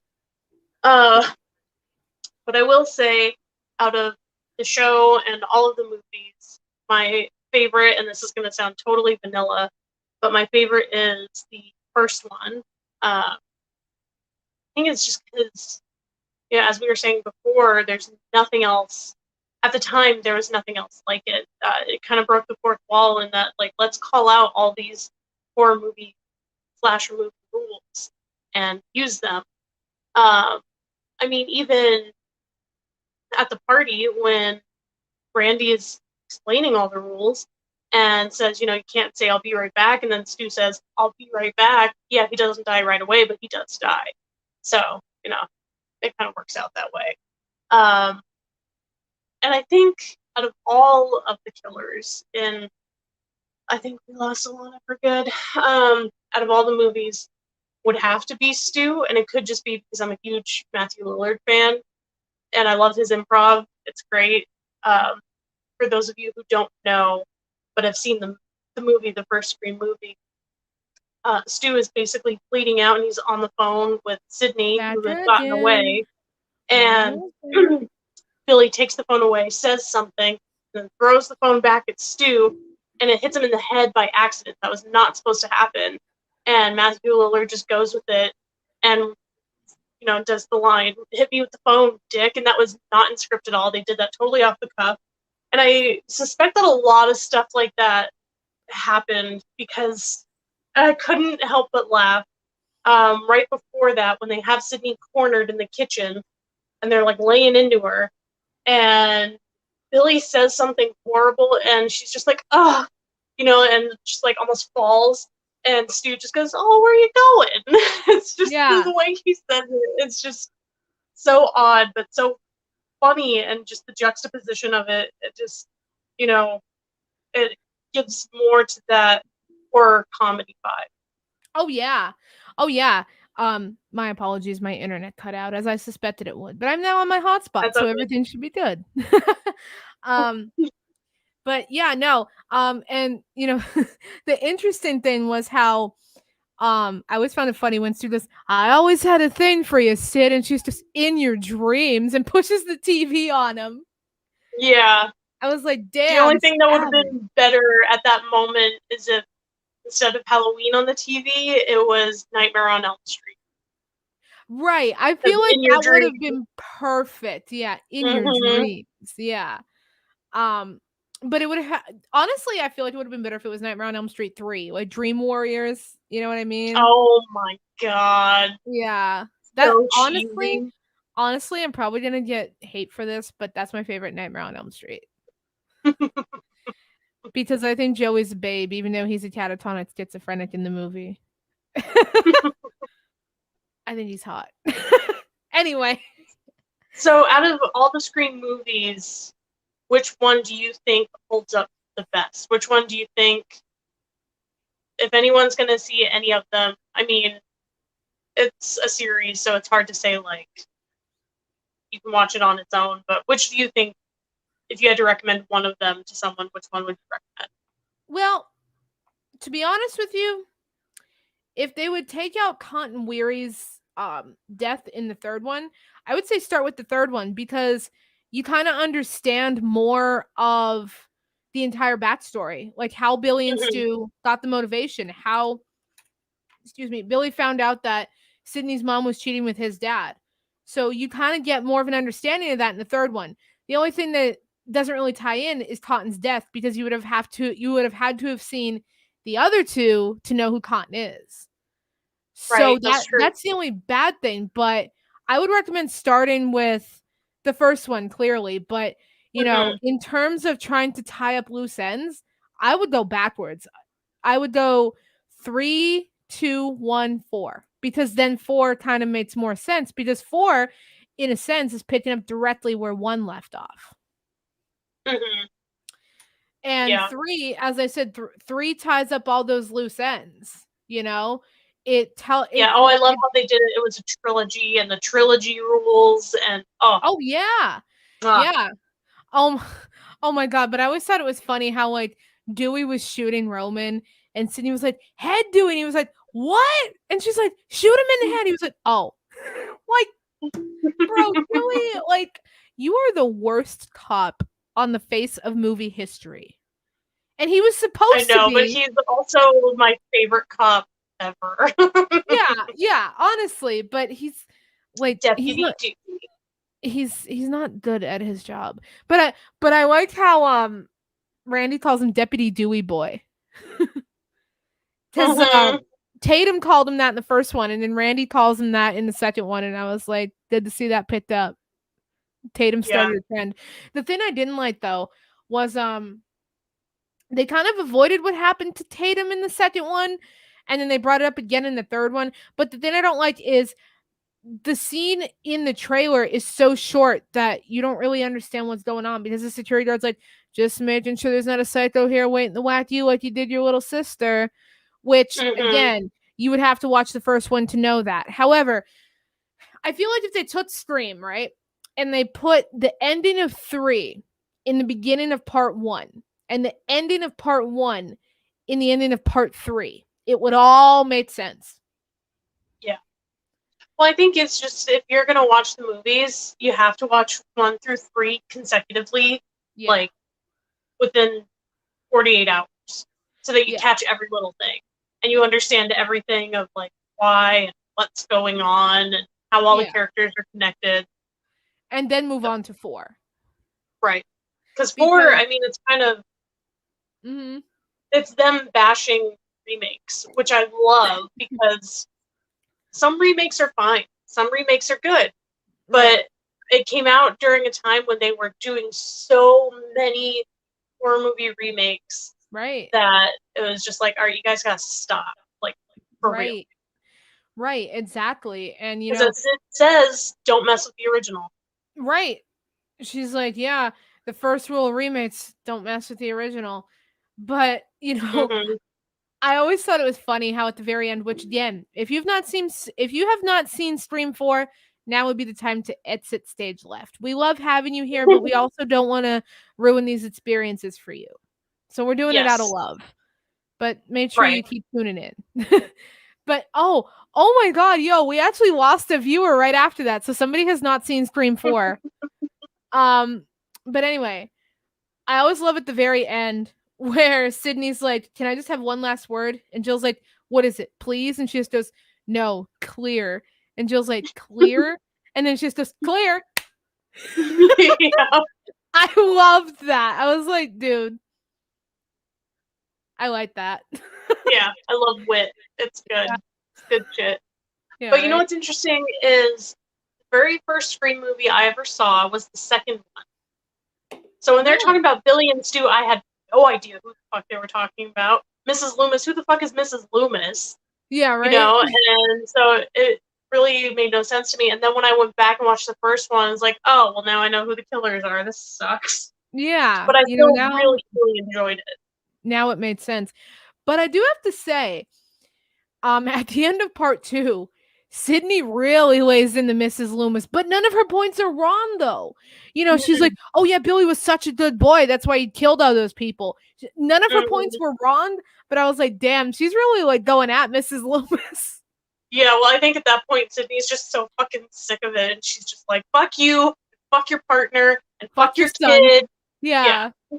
I will say, out of the show and all of the movies, my favorite, and this is going to sound totally vanilla, but my favorite is the first one. I think it's just because, as we were saying before, there's nothing else. At the time, there was nothing else like it. It kind of broke the fourth wall in that, like, let's call out all these horror movie, slasher movie rules and use them. I mean, even at the party when Brandy is explaining all the rules and says, you can't say I'll be right back, and then Stu says, I'll be right back. Yeah, he doesn't die right away, but he does die. So, it kind of works out that way. And I think out of all of the killers I think we lost Alonna for good. Out of all the movies, would have to be Stu, and it could just be because I'm a huge Matthew Lillard fan, and I love his improv. It's great. For those of you who don't know, but have seen the movie, the first Scream movie, Stu is basically bleeding out, and he's on the phone with Sydney, who has gotten away, and Billy takes the phone away, says something, then throws the phone back at Stu, and it hits him in the head by accident. That was not supposed to happen. And Matthew Lillard just goes with it and, does the line, hit me with the phone, dick. And that was not in script at all. They did that totally off the cuff. And I suspect that a lot of stuff like that happened because I couldn't help but laugh. Right before that, when they have Sydney cornered in the kitchen and they're like laying into her, and Billy says something horrible, and she's just like, ugh, and just like almost falls. And Stu just goes, oh, where are you going? It's just the way he says it. It's just so odd, but so funny, and just the juxtaposition of it. It just, it gives more to that horror comedy vibe. Oh yeah. My apologies, my internet cut out as I suspected it would, but I'm now on my hotspot, so everything should be good. But yeah, no. And the interesting thing was how I always found it funny when Stu goes, I always had a thing for you, Sid, and she's just in your dreams and pushes the TV on him. Yeah. I was like, damn. The only thing that would have been better at that moment is if instead of Halloween on the TV, it was Nightmare on Elm Street. Right. I feel like that would have been perfect. Yeah, in your dreams. Yeah. But it would have honestly, I feel like it would have been better if it was Nightmare on Elm Street 3, like Dream Warriors. You know what I mean? Oh my god. Yeah. That so honestly, I'm probably gonna get hate for this, but that's my favorite Nightmare on Elm Street. Because I think Joey's a babe, even though he's a catatonic schizophrenic in the movie. I think he's hot. Anyway. So out of all the Scream movies, which one do you think holds up the best? Which one do you think, if anyone's going to see any of them, I mean, it's a series, so it's hard to say, like, you can watch it on its own, but which do you think if you had to recommend one of them to someone, which one would you recommend? Well, to be honest with you, if they would take out Cotton Weary's death in the third one, I would say start with the third one because you kind of understand more of the entire backstory, like how Billy and Mm-hmm. Stu got the motivation, how, Billy found out that Sydney's mom was cheating with his dad. So you kind of get more of an understanding of that in the third one. The only thing that doesn't really tie in is Cotton's death because you would have had to have seen the other two to know who Cotton is. So Right, that's true. that's the only bad thing, but I would recommend starting with the first one clearly, but Mm-hmm. in terms of trying to tie up loose ends, I would go backwards. I would go 3, 2, 1, 4 because then 4 kind of makes more sense because 4 in a sense is picking up directly where 1 left off. Mm-hmm. And Yeah. 3, as I said, 3 ties up all those loose ends, It tell Yeah. it, Oh, I love it how they did it. It was a trilogy and the trilogy rules and oh, Oh yeah. ah, Yeah. Oh, oh my god, but I always thought it was funny how like Dewey was shooting Roman and Sydney was like, "Head Dewey." And he was like, "What?" And she's like, "Shoot him in the head." He was like, "Oh." Like, bro, Dewey, like you are the worst cop on the face of movie history. And he was I supposed to know, but be. he's also my favorite cop ever. Yeah, yeah, honestly, but he's Deputy not Dewey. he's not good at his job. But I like how Randy calls him Deputy Dewey Boy. Because Mm-hmm. Tatum called him that in the first one, and then Randy calls him that in the second one, and I was like, good to see that picked up. Tatum Yeah. started a trend. The thing I didn't like though was they kind of avoided what happened to Tatum in the second one, and then they brought it up again in the third one. But the thing I don't like is the scene in the trailer is so short that you don't really understand what's going on because the security guard's like, just making sure there's not a psycho here waiting to whack you like you did your little sister, which Mm-hmm. again, you would have to watch the first one to know that. However, I feel like if they took Scream, right, and they put the ending of 3 in the beginning of part 1 and the ending of part 1 in the ending of part 3, it would all make sense. Yeah. Well, I think it's just if you're gonna watch the movies, you have to watch 1 through 3 consecutively, Yeah. like within 48 hours, so that you Yeah. catch every little thing and you understand everything of like why and what's going on and how all the Yeah. characters are connected. And then move on to 4. Right. Because 4, Because I mean, it's kind of mhm. it's them bashing remakes, which I love because some remakes are fine, some remakes are good, Right. but it came out during a time when they were doing so many horror movie remakes Right. that it was just like, all right, you guys gotta stop, like for real. Right. Right. Exactly. And Because it says, don't mess with the original. right. She's like, yeah, the first rule of remakes, don't mess with the original. But, Mm-hmm. I always thought it was funny how at the very end, which again, if you have not seen Scream 4, now would be the time to exit stage left. We love having you here, but we also don't want to ruin these experiences for you. So we're doing it out of Yes, love. But make sure right. you keep tuning in. But oh my god, yo, we actually lost a viewer right after that. So somebody has not seen Scream 4. Um, but anyway, I always love at the very end where Sydney's like, "Can I just have one last word?" And Jill's like, "What is it, please?" And she just goes, "No, clear." And Jill's like, "Clear?" And then she just goes, "Clear." Yeah, I loved that. I was like, dude, I like that. yeah. I love wit. It's good. Yeah, It's good shit. yeah, But you know right. what's interesting is the very first Scream movie I ever saw was the second one. So when they're Really? talking about Billy and Stu, I had no idea who the fuck they were talking about. Mrs. Loomis, who the fuck is Mrs. Loomis? Yeah, You right. know, and so it really made no sense to me. And then when I went back and watched the first one, I was like, oh, well, now I know who the killers are. This sucks. Yeah, But I still now really, really enjoyed it. it made sense. But I do have to say, at the end of part 2, Sydney really lays into Mrs. Loomis, but none of her points are wrong, though. You know, she's like, Mhm. oh, yeah, Billy was such a good boy. That's why he killed all those people. None of her points Mhm. were wrong, but I was like, damn, she's really like going at Mrs. Loomis. Yeah, well, I think at that point, Sydney's just so fucking sick of it, and she's just like, fuck you, fuck your partner, and Fuck fuck your your son. kid. Yeah. Yeah.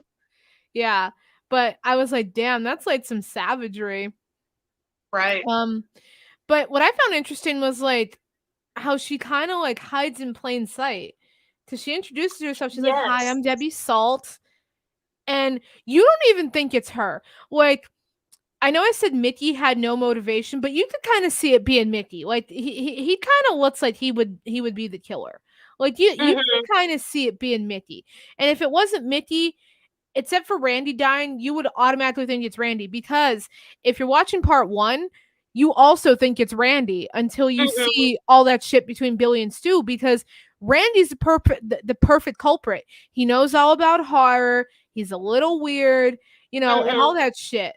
Yeah. But I was like, damn, that's like some savagery. Right. Um, but what I found interesting was like how she kind of like hides in plain sight. Cause she introduces herself. She's like, hi, Yes. I'm Debbie Salt. And you don't even think it's her. Like, I know I said Mickey had no motivation, but you could kind of see it being Mickey. Like he kind of looks like he would be the killer. Like you Mhm. can kind of see it being Mickey. And if it wasn't Mickey, except for Randy dying, you would automatically think it's Randy because if you're watching part 1, you also think it's Randy until you Mhm. see all that shit between Billy and Stu because Randy's the perfect culprit. He knows all about horror. He's a little weird, and Mhm. all that shit.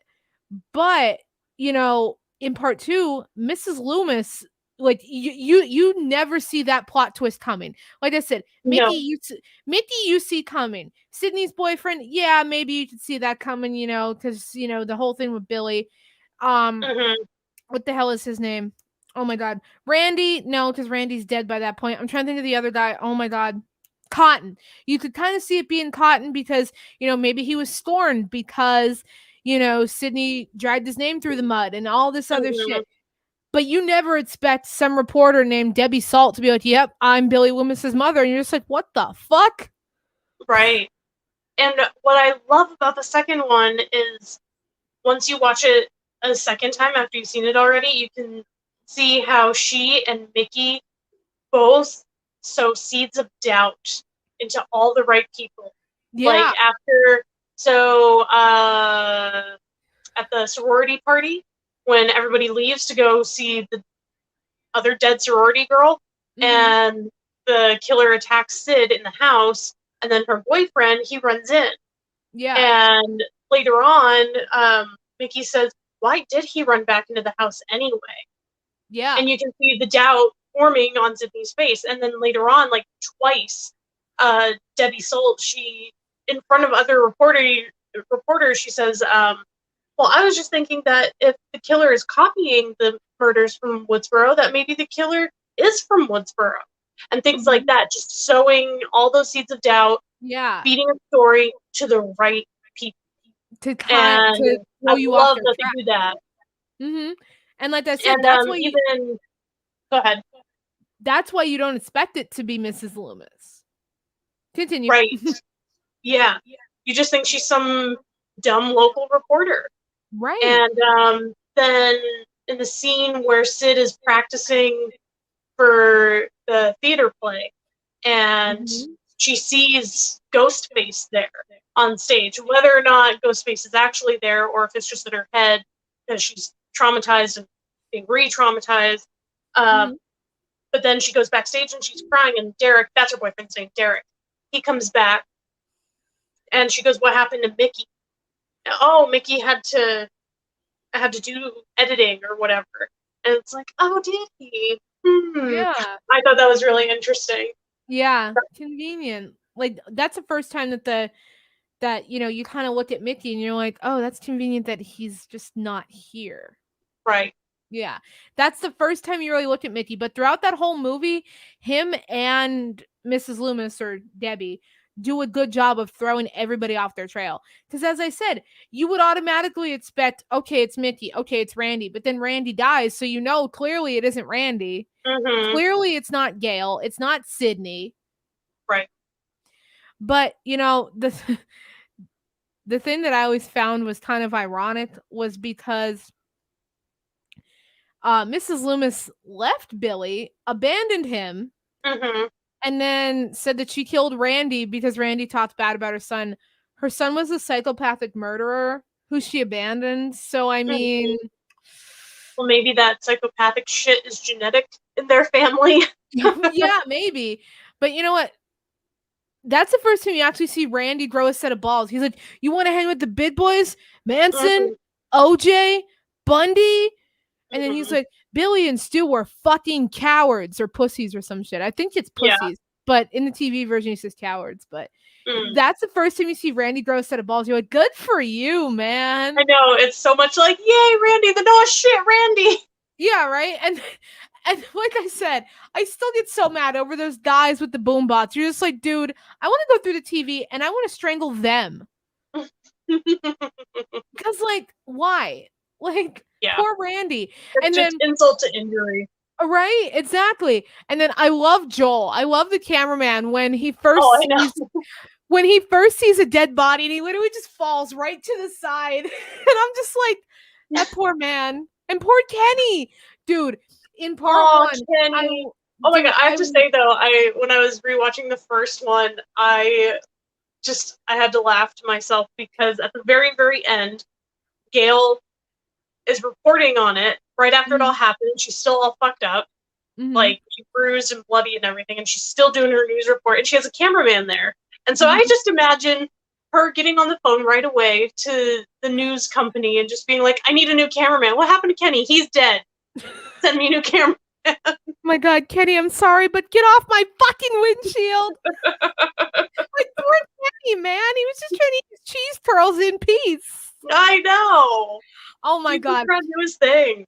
But, in part 2, Mrs. Loomis, like you never see that plot twist coming. Like I said, No. Mickey you see coming. Sydney's boyfriend, yeah, maybe you could see that coming, cuz the whole thing with Billy. Um Mhm. what the hell is his name? Oh my god. Randy, no, cuz Randy's dead by that point. I'm trying to think of the other guy. Oh my god. Cotton. You could kind of see it being Cotton because, maybe he was scorned because, Sydney dragged his name through the mud and all this other Mhm. shit. But you never expect some reporter named Debbie Salt to be like, yep, I'm Billy Loomis's mother. And you're just like, what the fuck? Right. And what I love about the second one is once you watch it a second time after you've seen it already, you can see how she and Mickey both sow seeds of doubt into all the right people. Like Yeah. after, so at the sorority party, when everybody leaves to go see the other dead sorority girl, Mm-hmm. and the killer attacks Sid in the house, and then her boyfriend, he runs in. Yeah. And later on, Mickey says, why did he run back into the house anyway? Yeah. And you can see the doubt forming on Sydney's face. And then later on, like twice, Debbie Solt, she, in front of other reporters, she says, well, I was just thinking that if the killer is copying the murders from Woodsboro, that maybe the killer is from Woodsboro. And things like Mhm. that, just sowing all those seeds of doubt, Yeah. feeding a story to the right people. To And throw I you off love their that they track. do that. Mm-hmm. And like I said, And that's why even, go ahead. you don't expect it to be Mrs. Loomis. Continue. Right. Yeah. You just think she's some dumb local reporter. Right. And then in the scene where Sid is practicing for the theater play, and Mhm. she sees Ghostface there on stage, whether or not Ghostface is actually there or if it's just in her head because she's traumatized and being re-traumatized. Uh, Mhm. but then she goes backstage and she's crying, and Derek, that's her boyfriend's name, Derek, he comes back, and she goes, "What happened to Mickey?" "Oh, Mickey had to do editing or whatever." And it's like, "Oh, did he? Hmm." Yeah. I thought that was really interesting. Yeah. Convenient. Like that's the first time that you kind of look at Mickey and you're like, "Oh, that's convenient that he's just not here." Right. Yeah. That's the first time you really look at Mickey, but throughout that whole movie, him and Mrs. Loomis or Debbie do a good job of throwing everybody off their trail. Because as I said, you would automatically expect, okay, it's Mickey, okay, it's Randy, but then Randy dies, so clearly it isn't Randy. Mm-hmm. Clearly it's not Gail, it's not Sydney. Right. But the thing that I always found was kind of ironic was because Mrs. Loomis left Billy, abandoned him, Mm-hmm. and then said that she killed Randy because Randy talked bad about her son. Her son was a psychopathic murderer who she abandoned. So, I mean, Mm-hmm. Well, maybe that psychopathic shit is genetic in their family. yeah, maybe. But you know what? That's the first time you actually see Randy grow a set of balls. He's like, "You want to hang with the big boys? Manson, Mm-hmm. OJ, Bundy?" And then he's Mhm. like, Billy and Stu were fucking cowards or pussies or some shit. I think it's Yeah. pussies, but in the TV version he says cowards. But Mm. that's the first time you see Randy grow a set of balls. You're like, good for you, man. I know, it's so much like, yay, Randy, the no shit, Randy. Yeah, right. And like I said, I still get so mad over those guys with the boom bots. You're just like, dude, I want to go through the TV and I want to strangle them. Because, like, why? Like, Yeah. poor Randy. It's And just then, insult to injury. right, exactly. And then I love Joel. I love the cameraman when he first Oh, I know. sees a dead body and he literally just falls right to the side. And I'm just like, that poor man. And poor Kenny. Dude, in part Oh, one, Kenny. Oh my god, I have to say though, when I was rewatching the first one, I had to laugh to myself because at the very, very end, Gail is reporting on it right after it all happened. She's still all fucked up, like she's bruised and bloody and everything, and she's still doing her news report, and she has a cameraman there. And so I just imagine her getting on the phone right away to the news company and just being like, I need a new cameraman. What happened to Kenny? He's dead. Send me a new cameraman. My god, Kenny, I'm sorry, but get off my fucking windshield. Like, poor Kenny, man. He was just trying to eat his cheese curls in peace. I know. Oh my god. He's trying to do his thing.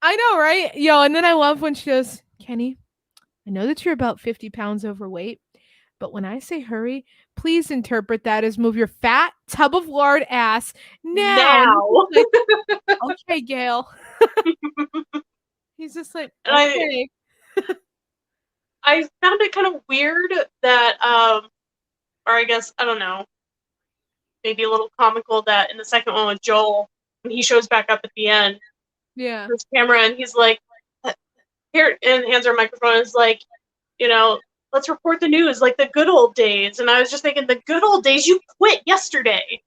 I know, right? Yo, and then I love when she goes, Kenny, I know that you're about 50 pounds overweight, but when I say hurry, please interpret that as move your fat tub of lard ass now. Like, okay, Gail. He's just like, okay. I found it kind of weird that, or I guess, I don't know, maybe a little comical that in the second one with Joel, when he shows back up at the end, yeah, his camera, and he's like, here, and hands her a microphone, and is like, let's report the news like the good old days. And I was just thinking, the good old days? You quit yesterday.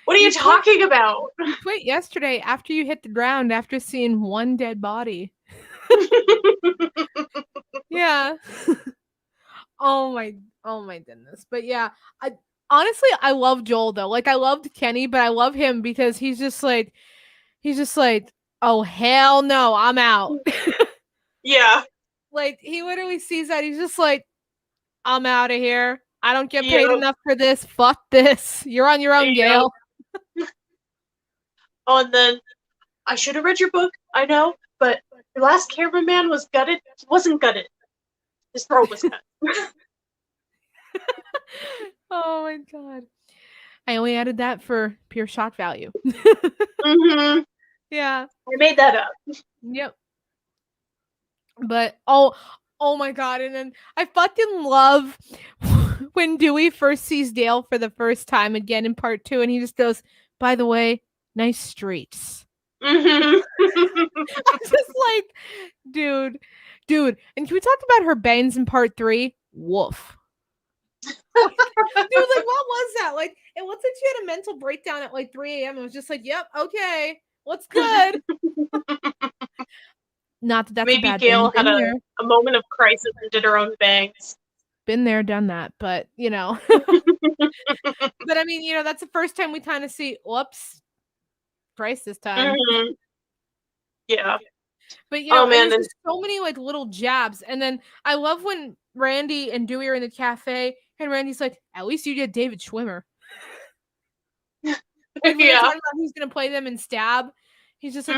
What are you talking about? You quit yesterday after you hit the ground after seeing one dead body. Yeah. Oh my goodness. But yeah, honestly I love Joel though. Like I loved Kenny, but I love him because he's just like, oh hell no, I'm out. Yeah. Like he literally sees that, he's just like, I'm out of here. I don't get paid enough for this. Fuck this. You're on your own, Gail. Oh, and then I should have read your book, I know, but your last cameraman was gutted. He wasn't gutted. His throat was cut. Oh my god. I only added that for pure shock value. Yeah. I made that up. Yep. But oh my god, and then I fucking love when Dewey first sees Dale for the first time again in part 2, and he just goes, by the way, nice streets. I'm just like, dude. And can we talk about her bangs in part 3? Woof. Dude, like, what was that? Like, it looks like she had a mental breakdown at like 3 a.m. It was just like, yep, okay, what's good? Not that that's maybe a bad Gail thing. had a moment of crisis and did her own bangs. Been there, done that, but but I mean, that's the first time we kind of see, whoops, crisis time. Yeah. But there's just so many like little jabs, and then I love when Randy and Dewey are in the cafe, and Randy's like, "At least you did David Schwimmer." Like when they're talking about who's gonna play them in Stab, he's just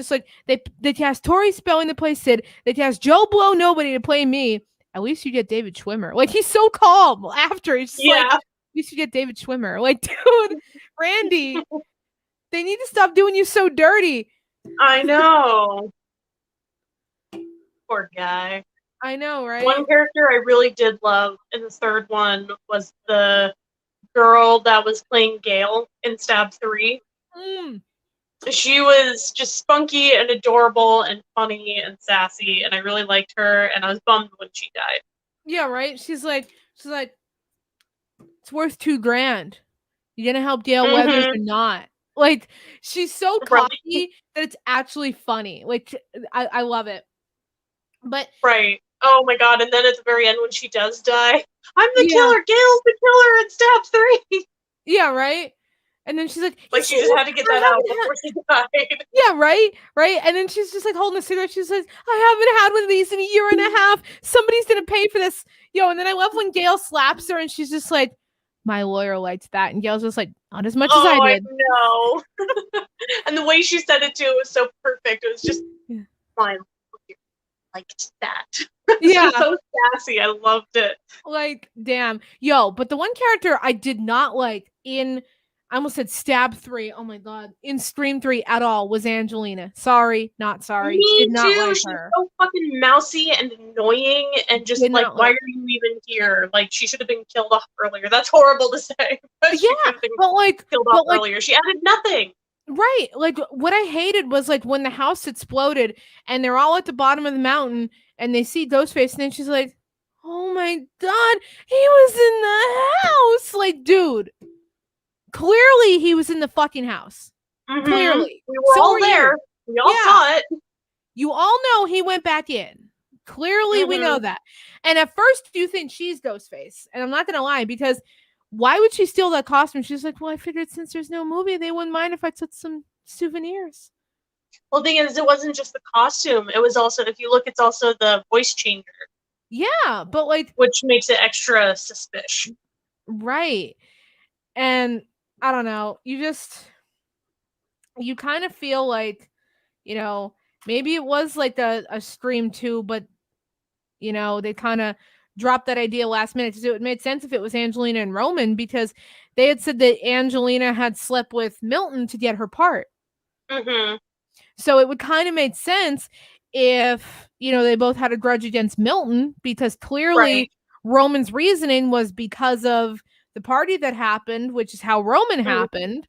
like, they cast Tori Spelling to play Sid, they cast Joe Blow Nobody to play me. At least you get David Schwimmer. Like he's so calm after. He's just like, at least you get David Schwimmer. Like, dude, Randy, they need to stop doing you so dirty. I know. Poor guy. I know, right? One character I really did love in the third one was the girl that was playing Gail in Stab 3. She was just spunky and adorable and funny and sassy, and I really liked her, and I was bummed when she died. Yeah, right? She's like, it's worth $2,000. You gonna help Gail Weathers or not? Like, she's so cocky that it's actually funny. Like, I love it. But oh my god, and then at the very end when she does die, I'm the killer, Gail's the killer in Stab 3. Yeah, right? And then she's like, Like she just had to get that out before she died. Yeah, right? Right? And then she's just like holding a cigarette. She says, I haven't had one of these in a year and a half. Somebody's going to pay for this. And then I love when Gail slaps her and she's just like, my lawyer liked that. And Gail's just like, not as much as I did. I know. And the way she said it too was so perfect. It was just, my lawyer liked that. Yeah. So sassy. I loved it. Like, damn. But the one character I did not like I almost said Stab 3. Oh my God. In Scream 3 at all was Angelina. Sorry, not sorry. Me did not too. like She's her. so fucking mousy and annoying and just Did like, why are you even here? Like, she should have been killed off earlier. That's horrible to say. But she could have been killed off earlier. She added nothing. Right. Like, what I hated was like when the house exploded and they're all at the bottom of the mountain and they see Ghostface and then she's like, oh my God, he was in the house. Like, dude, clearly he was in the fucking house. Mm-hmm. Clearly. We were all there. We all saw it. You all know he went back in. Clearly, we know that. And at first, you think she's Ghostface. And I'm not going to lie, because why would she steal that costume? She's like, well, I figured since there's no movie, they wouldn't mind if I took some souvenirs. Well, the thing is, it wasn't just the costume. It was also, if you look, it's also the voice changer. Yeah, but like... which makes it extra suspicious. Right. And I don't know. You kind of feel like, maybe it was like a Scream 2, but, they kind of dropped that idea last minute because it would made sense if it was Angelina and Roman, because they had said that Angelina had slept with Milton to get her part. Mm-hmm. So it would kind of make sense if, they both had a grudge against Milton, because clearly Roman's reasoning was because of the party that happened, which is how Roman happened.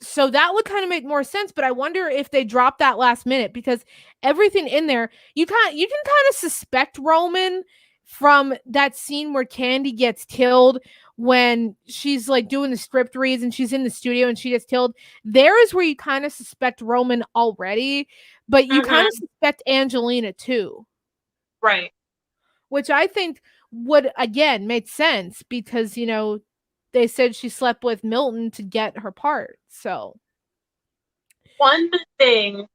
So that would kind of make more sense, but I wonder if they dropped that last minute, because everything in there, you can kind of suspect Roman from that scene where Candy gets killed when she's like doing the script reads and she's in the studio and she gets killed. There is where you kind of suspect Roman already, but you kind of suspect Angelina too. Right. Which I think would, again, make sense because, they said she slept with Milton to get her part. So one thing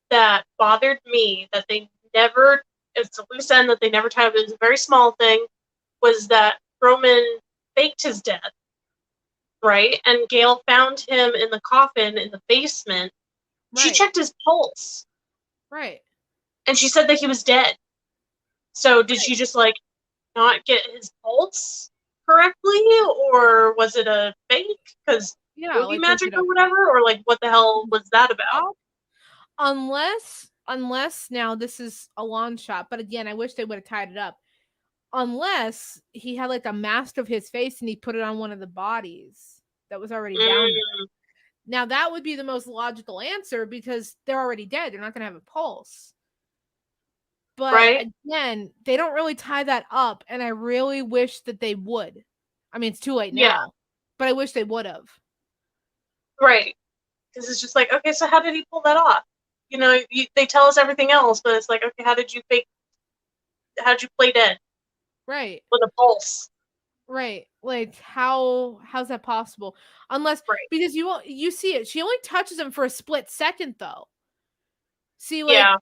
that bothered me that they never, it's a loose end that they never tied up, it was a very small thing, was that Roman faked his death, right? And Gail found him in the coffin in the basement. Right. She checked his pulse. Right. And she said that he was dead. So did she just like not get his pulse correctly, or was it a fake? Because movie magic or whatever, or like what the hell was that about? Unless now this is a long shot, but again, I wish they would have tied it up. Unless he had like a mask of his face and he put it on one of the bodies that was already down there. Now that would be the most logical answer because they're already dead. They're not going to have a pulse. But again, they don't really tie that up, and I really wish that they would. I mean, it's too late now, but I wish they would have. Right. Because it's just like, okay, so how did he pull that off? They tell us everything else, but it's like, okay, how did you play dead? Right. With a pulse. Right. Like, how's that possible? Unless, because you see it. She only touches him for a split second, though. See, like,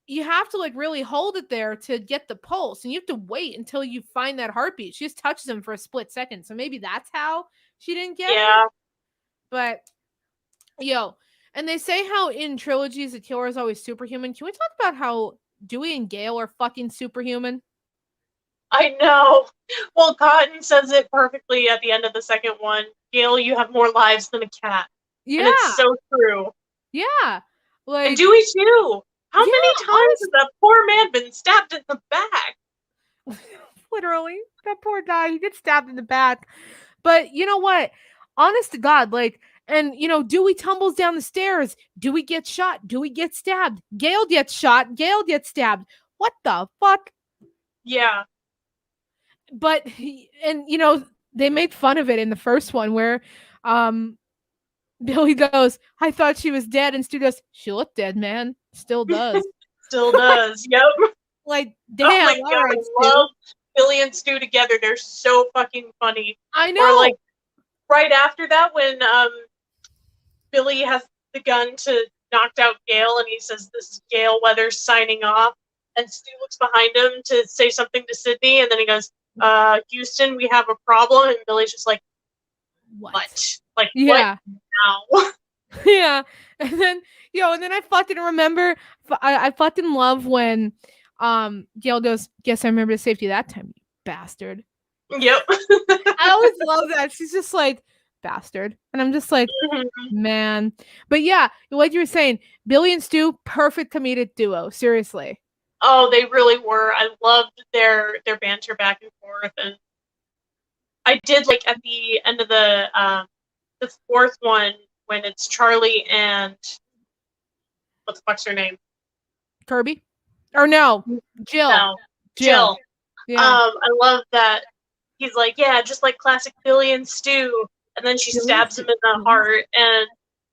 you have to like really hold it there to get the pulse, and you have to wait until you find that heartbeat. She just touches him for a split second, so maybe that's how she didn't get it. But and they say how in trilogies the killer is always superhuman. Can we talk about how Dewey and Gale are fucking superhuman? I know. Well, Cotton says it perfectly at the end of the second one. Gale, you have more lives than a cat. Yeah, and it's so true. Yeah, like, and Dewey too. How many times has that poor man been stabbed in the back? Literally, that poor guy, he gets stabbed in the back. But you know what? Honest to God, like, and Dewey tumbles down the stairs. Dewey gets shot. Dewey gets stabbed. Gale gets shot. Gale gets stabbed. What the fuck? Yeah. But they made fun of it in the first one where Billy goes, I thought she was dead, and Stu goes, she looked dead, man. Still does. Still does. Yep. Like, damn. Oh my God, I love Billy and Stu together. They're so fucking funny. I know. Or like right after that, when Billy has the gun to knock out Gale, and he says, "This is Gale Weathers signing off," and Stu looks behind him to say something to Sydney, and then he goes, "Houston, we have a problem," and Billy's just like, "What? Like, Yeah. what now?" Yeah. And then, and then I fucking remember, I fucking love when Gail goes, "Guess I remember the safety that time, you bastard." Yep. I always love that. She's just like, "Bastard." And I'm just like, man. But yeah, like you were saying, Billy and Stu, perfect comedic duo. Seriously. Oh, they really were. I loved their banter back and forth, and I did like at the end of the fourth one when it's Charlie and what the fuck's her name? Kirby? Or no, Jill. No, Jill. Jill. Yeah. I love that he's like, yeah, just like classic Billy and Stu, and then she stabs him in the heart, and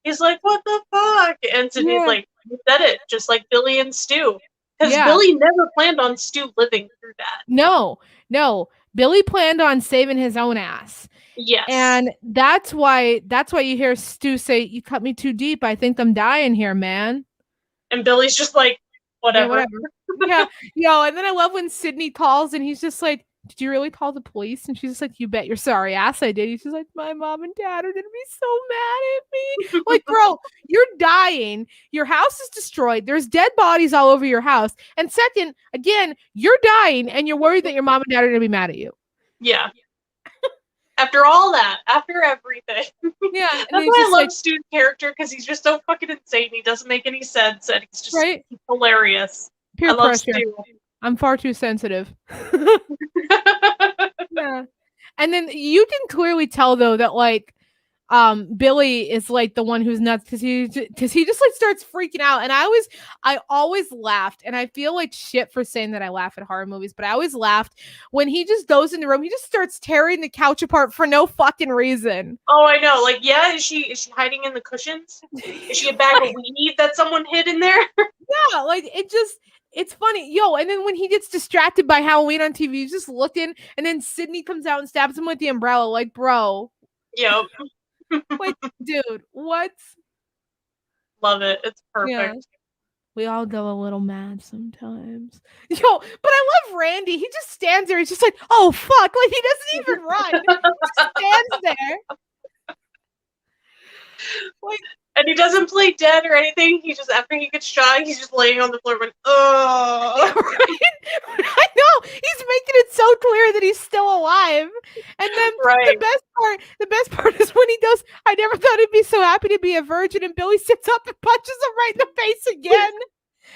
he's like, what the fuck? And Sydney's like, you said it, just like Billy and Stu. Because Billy never planned on Stu living through that. No. Billy planned on saving his own ass. Yes. And that's why you hear Stu say, "You cut me too deep. I think I'm dying here, man." And Billy's just like, whatever. Yeah. And then I love when Sydney calls and he's just like, "Did you really call the police?" And she's just like, "You bet your sorry ass I did." He's just like, "My mom and dad are gonna be so mad at me." Like, bro, you're dying. Your house is destroyed. There's dead bodies all over your house. And second, again, you're dying and you're worried that your mom and dad are gonna be mad at you. Yeah. After all that, after everything. Yeah. That's why I love Stu's character, because he's just so fucking insane. He doesn't make any sense, and he's just hilarious. Peer pressure. Stu. I'm far too sensitive. Yeah. And then you can clearly tell though that like Billy is like the one who's nuts because he just like starts freaking out. And I always laughed, and I feel like shit for saying that I laugh at horror movies, but I always laughed when he just goes in the room, he just starts tearing the couch apart for no fucking reason. Oh, I know. Like, yeah, is she hiding in the cushions? Is she a bag of weed that someone hid in there? Yeah, like it's funny. And then when he gets distracted by Halloween on TV, he's just looking, and then Sydney comes out and stabs him with the umbrella. Like, bro. Yep. Like, dude, what? Love it. It's perfect. Yeah. We all go a little mad sometimes. But I love Randy. He just stands there. He's just like, oh, fuck. Like, he doesn't even run. He just stands there. Like, and he doesn't play dead or anything. He just, after he gets shot, he's just laying on the floor going, oh. Yeah, right? I know. He's making it so clear that he's still alive. And then the best part is when he goes, "I never thought I'd be so happy to be a virgin," and Billy sits up and punches him right in the face again.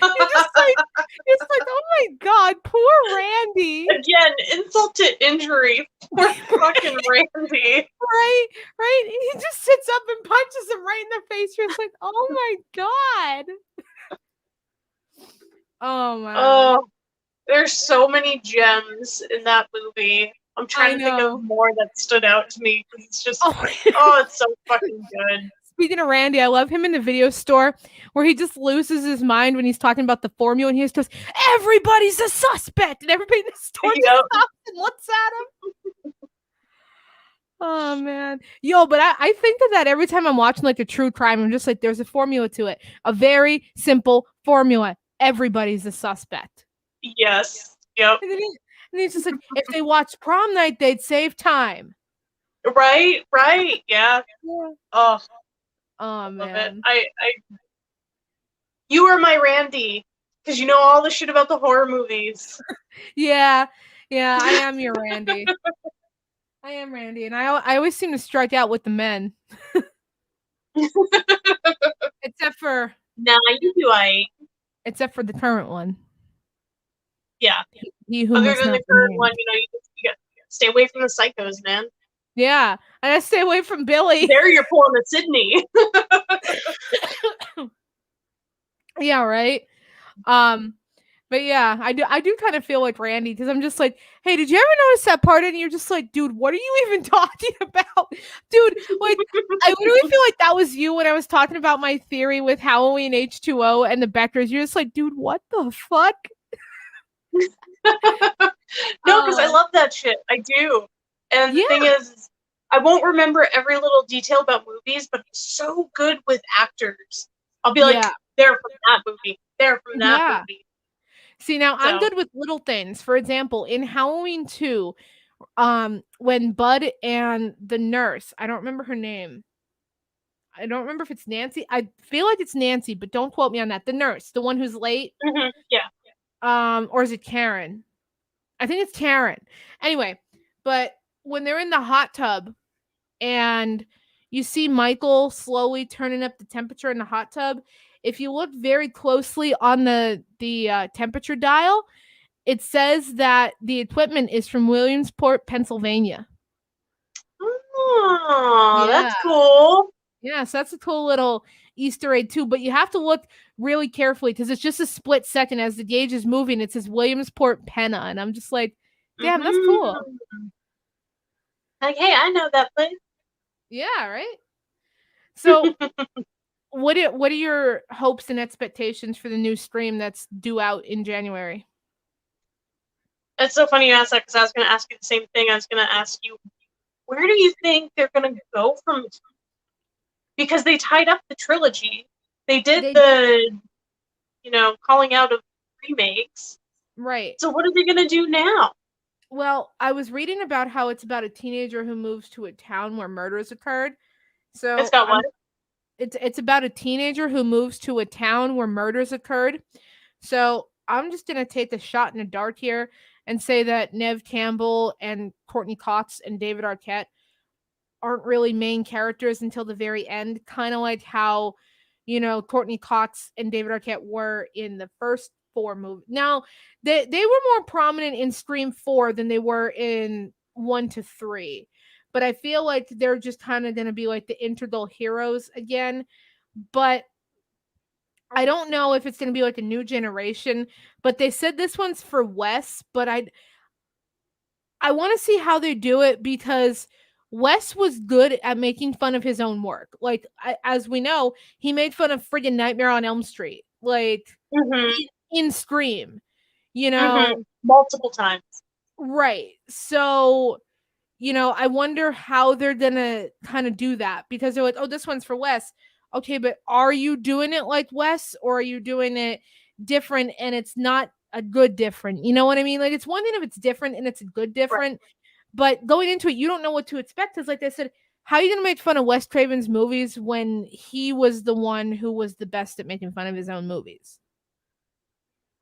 It's like, oh my God, poor Randy. Again, insult to injury. Poor fucking Randy. Right. He just sits up and punches him right in the face. You're just like, oh my God. Oh my. Oh, there's so many gems in that movie. I'm trying to think of more that stood out to me because it's just, it's so fucking good. Speaking of Randy, I love him in the video store where he just loses his mind when he's talking about the formula, and he just goes, "Everybody's a suspect," and everybody in the store just stops and looks at him. Oh man, but I think that every time I'm watching like a true crime, I'm just like, there's a formula to it, a very simple formula. Everybody's a suspect. Yes. Yep. And he's just like, if they watched Prom Night, they'd save time. Right. Yeah. Oh man. You are my Randy, because you know all the shit about the horror movies. Yeah, I am your Randy. I am Randy, and I always seem to strike out with the men. Except for you do. Except for the current one. Yeah. He who Other than the current one, you gotta stay away from the psychos, man. Yeah, I gotta stay away from Billy. There you're pulling the Sydney. Yeah, right. But yeah, I do kind of feel like Randy, because I'm just like, hey, did you ever notice that part? And you're just like, dude, what are you even talking about? Dude, like, I literally feel like that was you when I was talking about my theory with Halloween H2O and the Beckers. You're just like, dude, what the fuck? No, because I love that shit. I do. And the thing is, I won't remember every little detail about movies, but he's so good with actors. I'll be like, Yeah. they're from that movie. They're from that Yeah. movie. See, now I'm So, good with little things. For example, in Halloween 2, when Bud and the nurse, I don't remember her name. I don't remember if it's Nancy. I feel like it's Nancy, but don't quote me on that. The nurse, the one who's late, yeah. or is it Karen? I think it's Karen. Anyway, but when they're in the hot tub and you see Michael slowly turning up the temperature in the hot tub, if you look very closely on the temperature dial, it says that the equipment is from Williamsport, Pennsylvania. Oh, Yeah. that's cool. Yeah, so that's a cool little Easter egg too, but you have to look really carefully because it's just a split second as the gauge is moving. It says Williamsport, Penna, and I'm just like, damn, that's cool. Like, hey, I know that place. Yeah, right. So, what are your hopes and expectations for the new stream that's due out in January? It's so funny you asked that because I was going to ask you the same thing. I was going to ask you, where do you think they're going to go from? Because they tied up the trilogy. They did calling out of remakes. Right. So what are they going to do now? Well, I was reading about how it's about a teenager who moves to a town where murders occurred. So It's got what? It's about a teenager who moves to a town where murders occurred. So I'm just gonna take a shot in the dark here and say that Nev Campbell and Courtney Cox and David Arquette aren't really main characters until the very end, kind of like how, Courtney Cox and David Arquette were in the first 4 movies. Now, they were more prominent in Scream 4 than they were in 1 to 3. But I feel like they're just kind of going to be like the integral heroes again. But I don't know if it's going to be like a new generation, but they said this one's for Wes, but I want to see how they do it because Wes was good at making fun of his own work. Like, as we know, he made fun of friggin' Nightmare on Elm Street, like in Scream, multiple times. Right. So, I wonder how they're gonna kind of do that because they're like, oh, this one's for Wes. Okay, but are you doing it like Wes or are you doing it different and it's not a good different? You know what I mean? Like, it's one thing if it's different and it's a good different, right. But going into it, you don't know what to expect. Because, like I said, how are you going to make fun of Wes Craven's movies when he was the one who was the best at making fun of his own movies?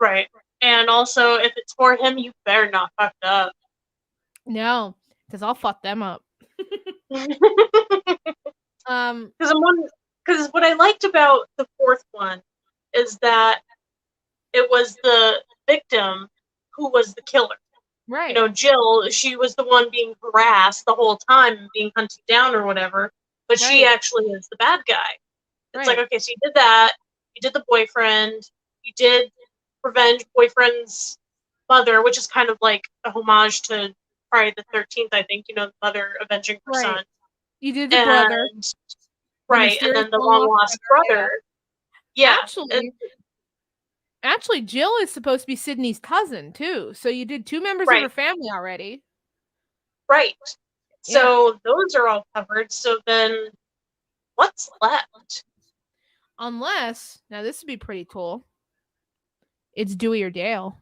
Right. And also, if it's for him, you better not fuck it up. No, because I'll fuck them up. Because what I liked about the 4th one is that it was the victim who was the killer. Right. Jill, she was the one being harassed the whole time, being hunted down or whatever, but she actually is the bad guy. It's like, okay, so you did that, you did the boyfriend, you did revenge boyfriend's mother, which is kind of like a homage to Friday the 13th, I think, the mother avenging her son. You did the brother. Right, and then the long-lost brother. Yeah. Actually, Jill is supposed to be Sydney's cousin, too. So you did 2 members of her family already. Right. So those are all covered. So then what's left? Unless, now this would be pretty cool. It's Dewey or Dale.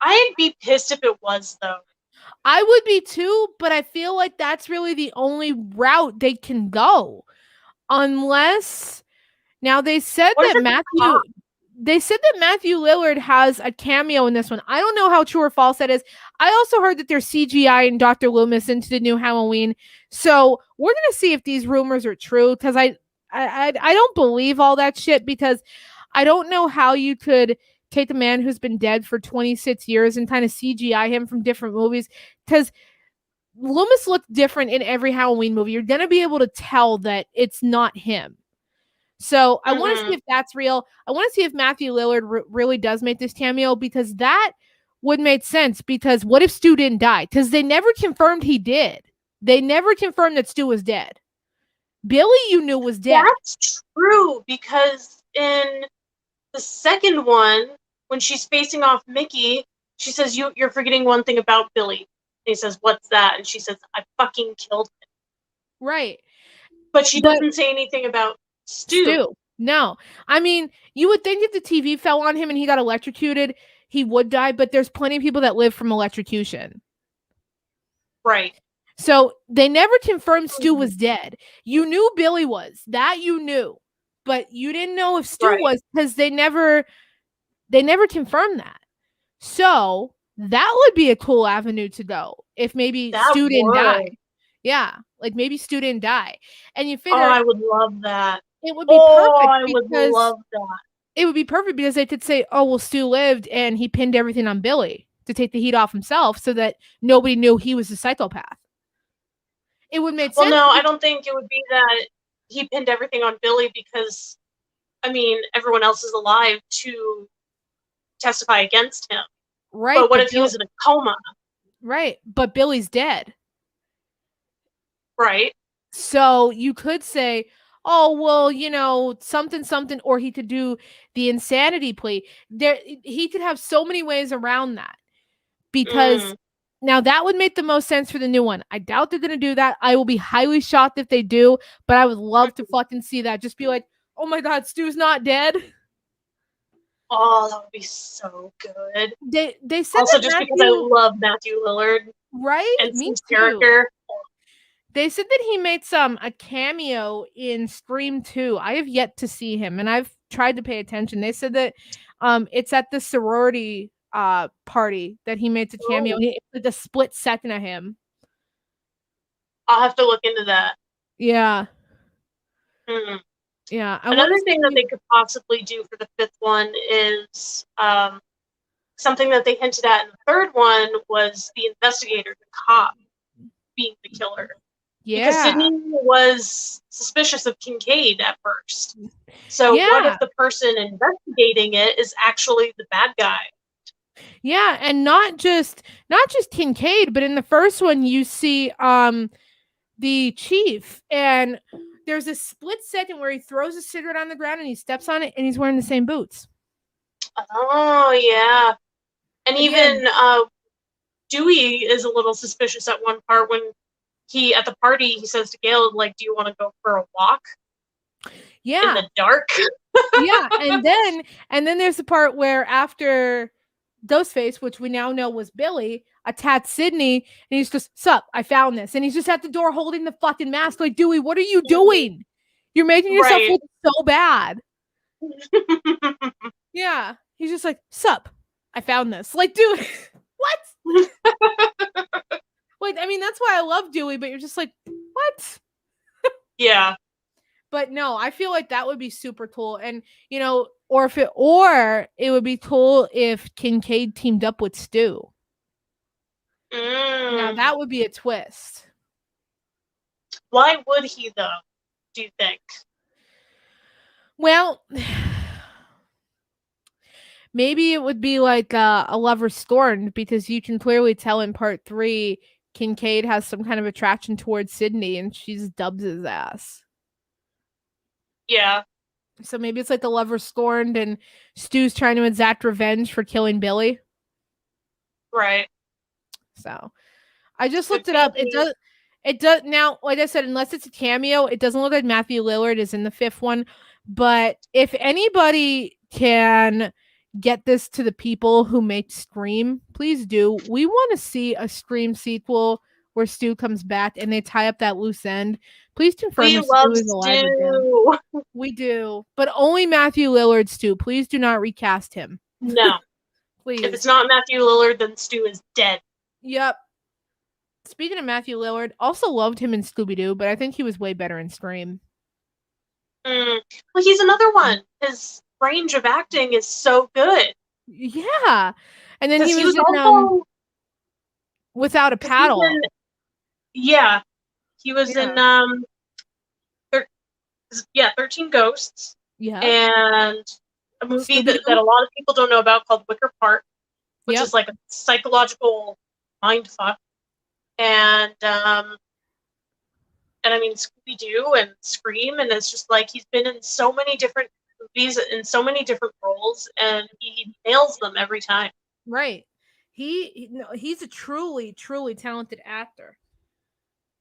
I'd be pissed if it was, though. I would be too, but I feel like that's really the only route they can go. Unless, now they said that Matthew Lillard has a cameo in this one. I don't know how true or false that is. I also heard that there's CGI and Dr. Loomis into the new Halloween. So we're gonna see if these rumors are true because I don't believe all that shit because I don't know how you could take a man who's been dead for 26 years and kind of CGI him from different movies because Loomis looked different in every Halloween movie. You're gonna be able to tell that it's not him. So I want to see if that's real. I want to see if Matthew Lillard really does make this cameo because that would make sense. Because what if Stu didn't die? Because they never confirmed he did. They never confirmed that Stu was dead. Billy, you knew, was dead. That's true because in the second one, when she's facing off Mickey, she says, "You're forgetting one thing about Billy. he says, "What's that?" And she says, "I fucking killed him." Right. But she doesn't say anything about Stu. No. I mean, you would think if the TV fell on him and he got electrocuted, he would die, but there's plenty of people that live from electrocution. Right. So they never confirmed Stu was dead. You knew Billy was. That you knew. But you didn't know if Stu was, because they never confirmed that. So that would be a cool avenue to go if maybe Stu didn't die. Yeah, like maybe Stu didn't die. And you figure, I would love that. It would be perfect. I would love that. It would be perfect because they could say, "Oh, well, Stu lived and he pinned everything on Billy to take the heat off himself, so that nobody knew he was a psychopath." It would make sense. Well, no, I don't think it would be that he pinned everything on Billy, because, I mean, everyone else is alive to testify against him. Right. But what if he was in a coma? Right. But Billy's dead. Right. So you could say, "Oh, well, you know, something, or he could do the insanity plea." He could have so many ways around that, because now that would make the most sense for the new one. I doubt they're going to do that. I will be highly shocked if they do, but I would love to fucking see that. Just be like, "Oh my God, Stu's not dead." Oh, that would be so good. They said also, just because I love Matthew Lillard. Right? And his character. They said that he made a cameo in Scream 2. I have yet to see him, and I've tried to pay attention. They said that it's at the sorority party that he made a cameo. It's like a split second of him. I'll have to look into that. Yeah. Yeah. Another thing that they could possibly do for the 5th one is something that they hinted at in the 3rd one was the investigator, the cop, being the killer. Yeah. Because Sydney was suspicious of Kincaid at first. So what if the person investigating it is actually the bad guy? Yeah, and not just Kincaid, but in the first one you see the chief, and there's a split second where he throws a cigarette on the ground and he steps on it and he's wearing the same boots. Oh yeah. And even Dewey is a little suspicious at one part when at the party, he says to Gail, like, "Do you want to go for a walk?" Yeah. In the dark. Yeah, and then there's the part where after Ghostface, which we now know was Billy, attacked Sydney, and he's just, "Sup, I found this." And he's just at the door holding the fucking mask like, "Dewey, what are you doing? You're making yourself look so bad." Yeah. He's just like, "Sup, I found this." Like, dude, what? Like, I mean, that's why I love Dewey, but you're just like, what? Yeah. But no, I feel like that would be super cool. And, you know, or it would be cool if Kincaid teamed up with Stu. Now that would be a twist. Why would he, though, do you think? Well, maybe it would be like a lover's scorn, because you can clearly tell in part 3 Kincaid has some kind of attraction towards Sydney and she just dubs his ass. Yeah. So maybe it's like the lover scorned and Stu's trying to exact revenge for killing Billy. Right. So I just looked it up. It does now, like I said, unless it's a cameo, it doesn't look like Matthew Lillard is in the 5th one. But if anybody can get this to the people who make Scream, please do. We want to see a Scream sequel where Stu comes back and they tie up that loose end. Please confirm if Stu is alive again. We do, but only Matthew Lillard Stu. Please do not recast him. No. Please. If it's not Matthew Lillard, then Stu is dead. Yep. Speaking of Matthew Lillard, also loved him in Scooby-Doo, but I think he was way better in Scream. Well, he's another one. His range of acting is so good. Yeah. And then he was in also, Without a Paddle. Yeah. He was in 13 Ghosts. Yeah. And a movie that a lot of people don't know about called Wicker Park, which is like a psychological mindfuck. And I mean, Scooby-Doo and Scream, and it's just like he's been in so many different movies in so many different roles, and he nails them every time. Right. No, he's a truly, truly talented actor.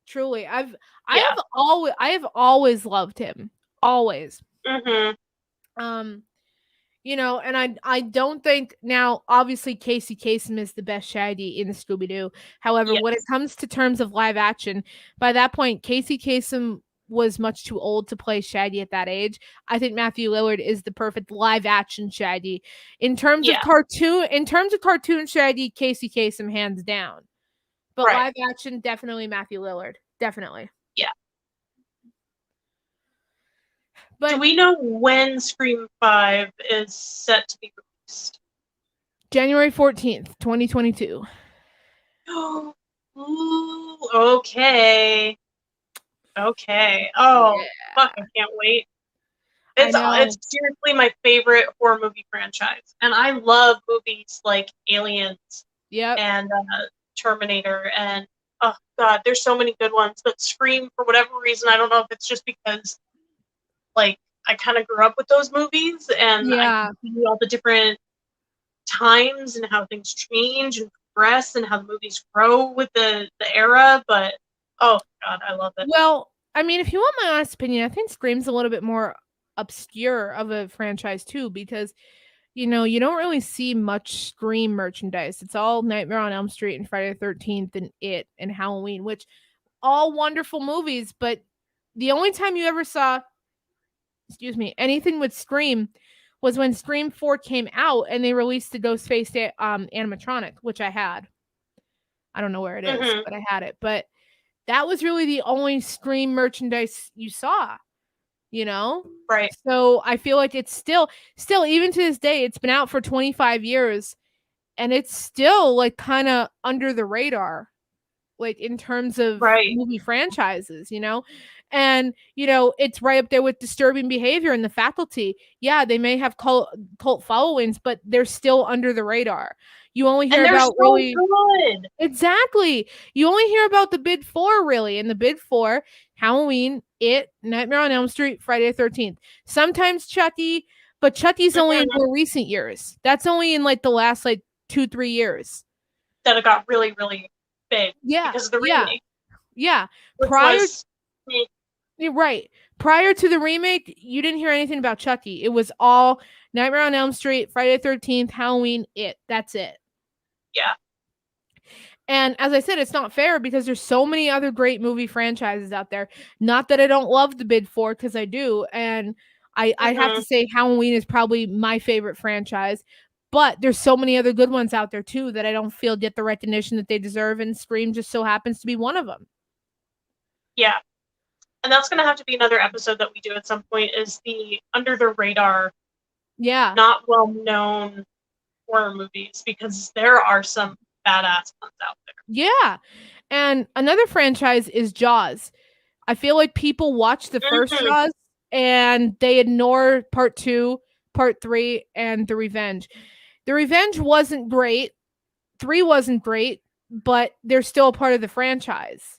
Truly, Yeah. I have always loved him. Always. Mhm. Um, and I don't think now. Obviously, Casey Kasem is the best Shaggy in Scooby Doo. However, when it Yes. comes to terms of live action, by that point, Casey Kasem was much too old to play Shaggy at that age. I think Matthew Lillard is the perfect live action Shaggy. Yeah. In terms of cartoon Shaggy, Casey Kasem hands down. But Right. live action, definitely Matthew Lillard. Definitely. Yeah. Do But we know when Scream 5 is set to be released? January 14th, 2022. Ooh, okay. Okay. Oh, Yeah. fuck, I can't wait. I It's know. seriously my favorite horror movie franchise. And I love movies like Aliens Yep. and Terminator and oh god, there's so many good ones. But Scream, for whatever reason, I don't know if it's just because like I kind of grew up with those movies and I Yeah. can see all the different times and how things change and progress and how the movies grow with the era. But oh god, I love it. Well, I mean, if you want my honest opinion, I think Scream's a little bit more obscure of a franchise too, because you don't really see much Scream merchandise. It's all Nightmare on Elm Street and Friday the 13th and It and Halloween, which all wonderful movies, but the only time you ever saw, excuse me, anything with Scream was when Scream 4 came out and they released the Ghostface animatronic, which I had. I don't know where it is, Hmm. but I had it. But that was really the only Scream merchandise you saw, you know? Right. So I feel like it's still even to this day, it's been out for 25 years and it's still like kind of under the radar, like in terms of Right. movie franchises. And it's right up there with Disturbing Behavior and The Faculty. Yeah, they may have cult followings, but they're still under the radar. You only hear And they're about so really good. exactly. You only hear about the big four, really. And the big four: Halloween, It, Nightmare on Elm Street, Friday the 13th. Sometimes Chucky, but Chucky's only in Mhm. more recent years. That's only in like the last like 2-3 years. That it got really, really big Yeah, because of the yeah, remake, yeah. which Prior, was eh, you're right. Prior to the remake, you didn't hear anything about Chucky. It was all Nightmare on Elm Street, Friday the 13th, Halloween, It. That's it. yeah. And as I said, it's not fair because there's so many other great movie franchises out there. Not that I don't love the big four, because I do. And I have Hmm. to say Halloween is probably my favorite franchise. But there's so many other good ones out there too that I don't feel get the recognition that they deserve, and Scream just so happens to be one of them. Yeah. And that's gonna have to be another episode that we do at some point is the under the radar, Yeah. not well known horror movies because there are some badass ones out there. Yeah. And another franchise is Jaws. I feel like people watch the first Hmm. Jaws and they ignore part 2, part 3, and The Revenge. The Revenge wasn't great. 3 wasn't great, but they're still a part of the franchise.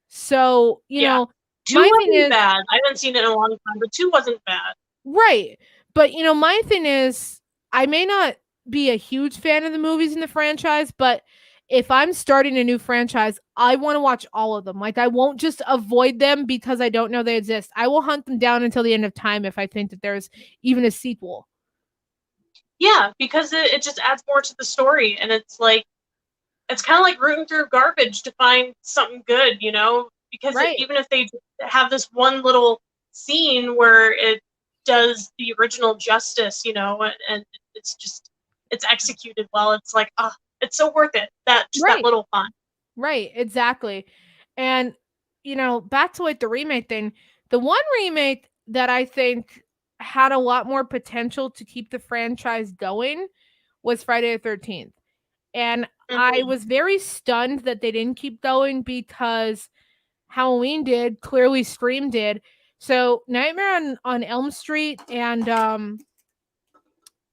So, Yeah. Two my thing wasn't is, bad. I haven't seen it in a long time, but two wasn't bad. right. But, my thing is, I may not be a huge fan of the movies in the franchise, but if I'm starting a new franchise, I want to watch all of them. Like, I won't just avoid them because I don't know they exist. I will hunt them down until the end of time if I think that there's even a sequel. Yeah, because it just adds more to the story, and it's kind of like rooting through garbage to find something good, because Right. even if they have this one little scene where it does the original justice, and it's executed well, it's like, ah, it's so worth it. That Right. little fun. Right, exactly. And back to like the remake thing, the one remake that I think had a lot more potential to keep the franchise going was Friday the 13th. And I Hmm. was very stunned that they didn't keep going because Halloween did, clearly Scream did. So Nightmare on Elm Street and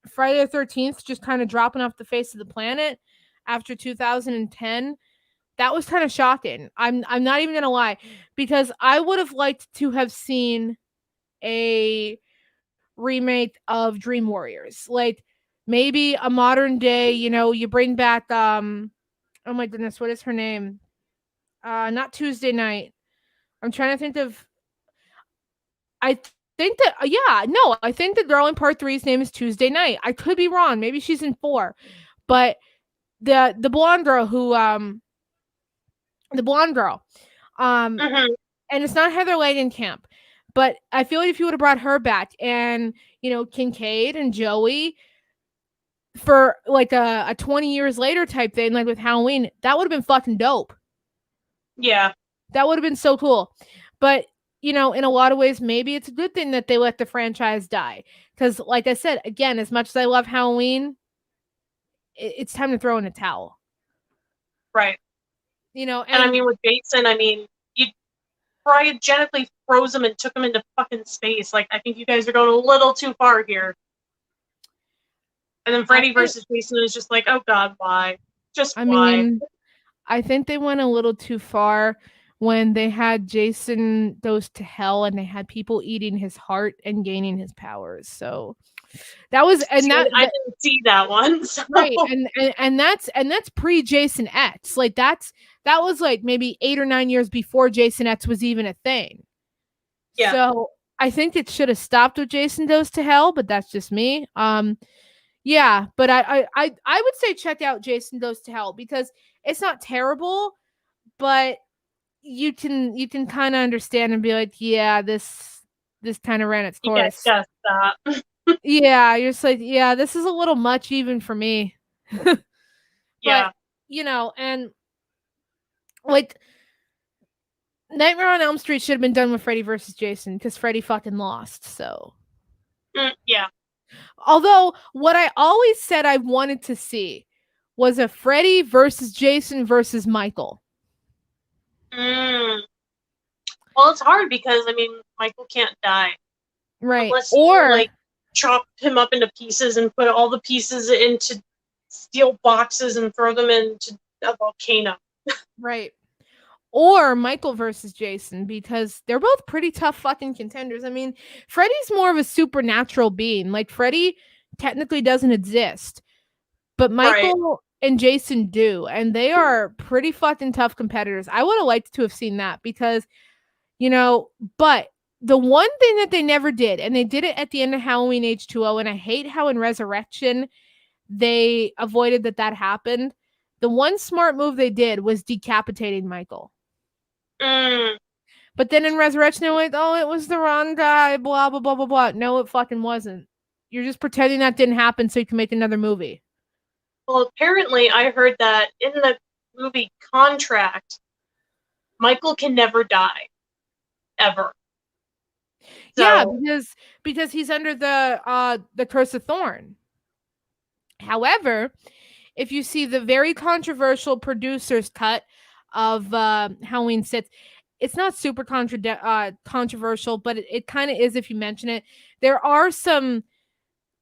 Friday the 13th just kind of dropping off the face of the planet after 2010. That was kind of shocking. I'm not even gonna lie, because I would have liked to have seen a remake of Dream Warriors. Like maybe a modern day, you bring back oh my goodness, what is her name? Not Tuesday Night. I'm trying to think of. I think that yeah, no, I think the girl in part three's name is Tuesday Night. I could be wrong. Maybe she's in four, but the blonde girl who the blonde girl, um, Mm-hmm. and it's not Heather Langenkamp, but I feel like if you would have brought her back and Kincaid and Joey for like a 20 years later type thing, like with Halloween, that would have been fucking dope. Yeah. That would have been so cool. But, in a lot of ways, maybe it's a good thing that they let the franchise die. Because, like I said, again, as much as I love Halloween, it's time to throw in a towel. Right. And I mean, with Jason, you cryogenically froze him and took him into fucking space. Like, I think you guys are going a little too far here. And then Freddy versus Jason is just like, oh god, why? Just why? Mean, I think they went a little too far when they had Jason goes to hell and they had people eating his heart and gaining his powers. So that was I didn't see that one. So. Right. And that's pre Jason X. Like that was like maybe 8 or 9 years before Jason X was even a thing. Yeah. So I think it should have stopped with Jason Goes to Hell, but that's just me. Yeah, but I would say check out Jason Goes to Hell because it's not terrible, but you can kind of understand and be like, yeah, this kind of ran its course. You guys gotta stop. Yeah, you're just like, yeah, this is a little much even for me. Yeah. But, and like Nightmare on Elm Street should have been done with Freddy versus Jason because Freddy fucking lost. So yeah. Although what I always said I wanted to see was a Freddy versus Jason versus Michael. Well, it's hard because Michael can't die, right? Unless you chop him up into pieces and put all the pieces into steel boxes and throw them into a volcano. Right. Or Michael versus Jason, because they're both pretty tough fucking contenders. I mean, Freddy's more of a supernatural being. Like, Freddy technically doesn't exist, but Michael and Jason do, and they are pretty fucking tough competitors. I would have liked to have seen that because, but the one thing that they never did, and they did it at the end of Halloween H2O, and I hate how in Resurrection they avoided that happened. The one smart move they did was decapitating Michael. But then in Resurrection, they're like, oh, it was the wrong guy, blah, blah, blah, blah, blah. No, it fucking wasn't. You're just pretending that didn't happen so you can make another movie. Well, apparently I heard that in the movie contract, Michael can never die. Ever. So, yeah, because he's under the Curse of Thorn. However, if you see the very controversial producer's cut of Halloween 6, it's not super controversial, but it kind of is if you mention it. There are some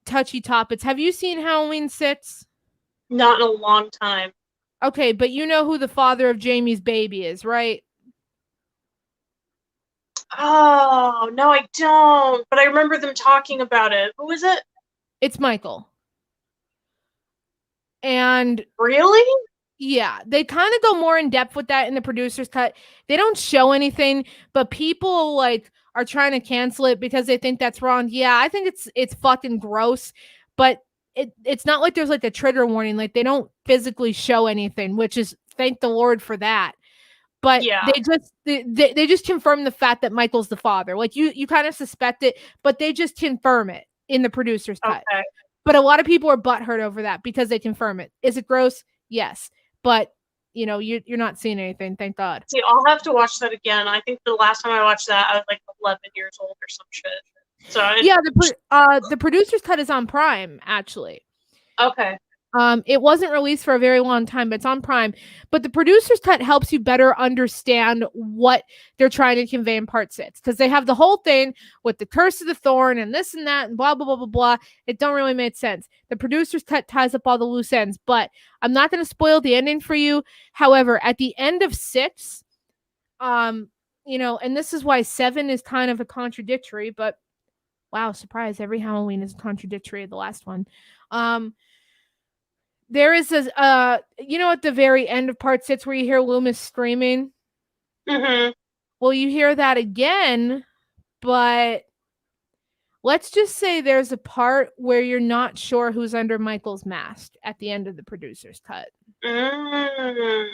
touchy topics. Have you seen Halloween 6? Not in a long time. Okay, but you know who the father of Jamie's baby is, right? Oh, no, I don't. But I remember them talking about it. Who is it? It's Michael. And really? Yeah, they kind of go more in depth with that in the producer's cut. They don't show anything, but people are trying to cancel it because they think that's wrong. Yeah, I think it's fucking gross, but it's not like there's a trigger warning. Like, they don't physically show anything, which is, thank the Lord for that. But yeah, they just confirm the fact that Michael's the father. Like, you kind of suspect it, but they just confirm it in the producer's cut. Okay. But a lot of people are butthurt over that because they confirm it. Is it gross? Yes. But, you're not seeing anything, thank God. See, I'll have to watch that again. I think the last time I watched that, I was 11 years old or some shit. So yeah, the producer's cut is on Prime, actually. Okay. It wasn't released for a very long time, but it's on Prime. But the producer's cut helps you better understand what they're trying to convey in part 6, because they have the whole thing with the Curse of the Thorn and this and that and blah blah blah blah blah. It don't really make sense. The producer's cut ties up all the loose ends, but I'm not going to spoil the ending for you. However, at the end of 6, and this is why 7 is kind of a contradictory, but Wow, surprise. Every Halloween is contradictory of the last one. Um, there is a, at the very end of part 6 where you hear Loomis screaming? Mm-hmm. Well, you hear that again, but let's just say there's a part where you're not sure who's under Michael's mask at the end of the producer's cut. Mm.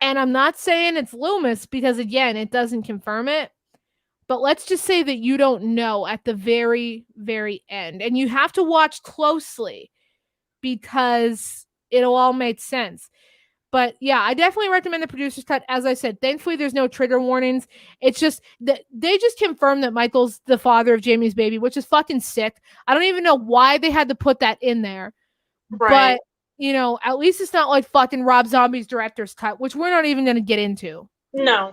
And I'm not saying it's Loomis because, again, it doesn't confirm it. But let's just say that you don't know at the very, very end. And you have to watch closely because it'll all make sense. But yeah, I definitely recommend the producer's cut. As I said, thankfully there's no trigger warnings. It's just that they just confirmed that Michael's the father of Jamie's baby, which is fucking sick. I don't even know why they had to put that in there. Right. But, at least it's not like fucking Rob Zombie's director's cut, which we're not even going to get into. No.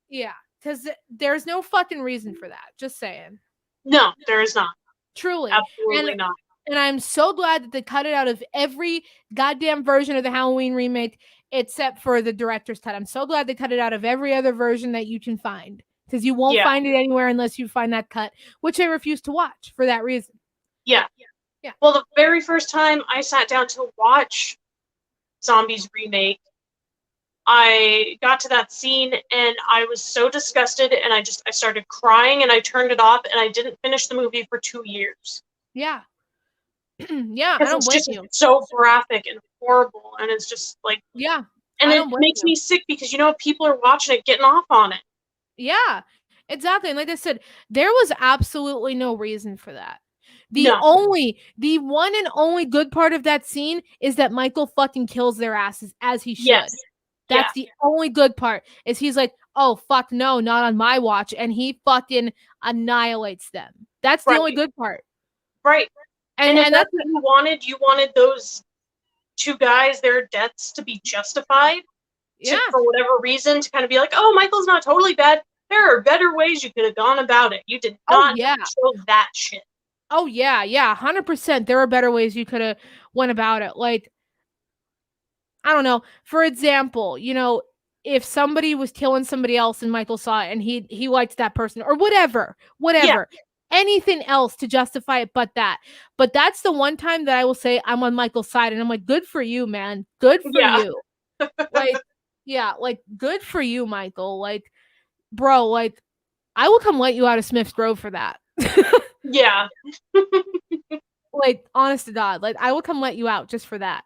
Yeah, because there's no fucking reason for that. Just saying. No, there is not. Truly. Absolutely not. And I'm so glad that they cut it out of every goddamn version of the Halloween remake except for the director's cut. I'm so glad they cut it out of every other version that you can find because you won't find it anywhere unless you find that cut, which I refuse to watch for that reason. Yeah. Well, the very first time I sat down to watch Zombies remake, I got to that scene and I was so disgusted and I started crying and I turned it off and I didn't finish the movie for 2 years. Yeah. Yeah, I don't blame you. It's so graphic and horrible and it's just like, yeah. And it makes me sick because people are watching it, getting off on it. Yeah, exactly. And like I said, there was absolutely no reason for that. The one and only good part of that scene is that Michael fucking kills their asses as he should. Yes. That's the only good part is he's like, oh, fuck no, not on my watch. And he fucking annihilates them. That's the only good part. Right. And that's what you wanted. You wanted those 2 guys, their deaths to be justified. For whatever reason, to kind of be like, oh, Michael's not totally bad. There are better ways you could have gone about it. You did not show that shit. Oh, yeah, 100%. There are better ways you could have went about it. Like, I don't know. For example, if somebody was killing somebody else and Michael saw it and he liked that person or whatever. Yeah. Anything else to justify it but that. But that's the one time that I will say I'm on Michael's side and I'm like, good for you, man. Good for you. Good for you, Michael. Like, bro, like, I will come let you out of Smith's Grove for that. Yeah. Like, honest to God, like, I will come let you out just for that.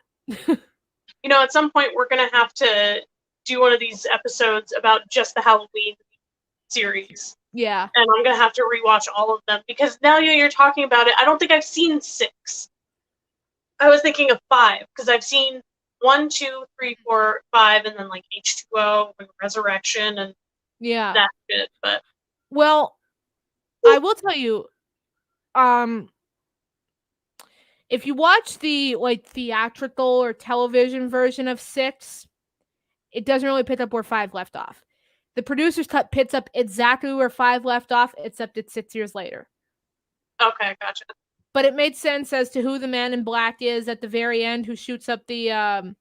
At some point we're going to have to do one of these episodes about just the Halloween series. Yeah. And I'm going to have to rewatch all of them because now you're talking about it. I don't think I've seen 6. I was thinking of 5 because I've seen 1, 2, 3, 4, 5, and then like H2O and Resurrection and that shit. But well, I will tell you, if you watch the theatrical or television version of 6, it doesn't really pick up where 5 left off. The producer's cut picks up exactly where 5 left off, except it's 6 years later. Okay, gotcha. But it made sense as to who the man in black is at the very end who shoots up the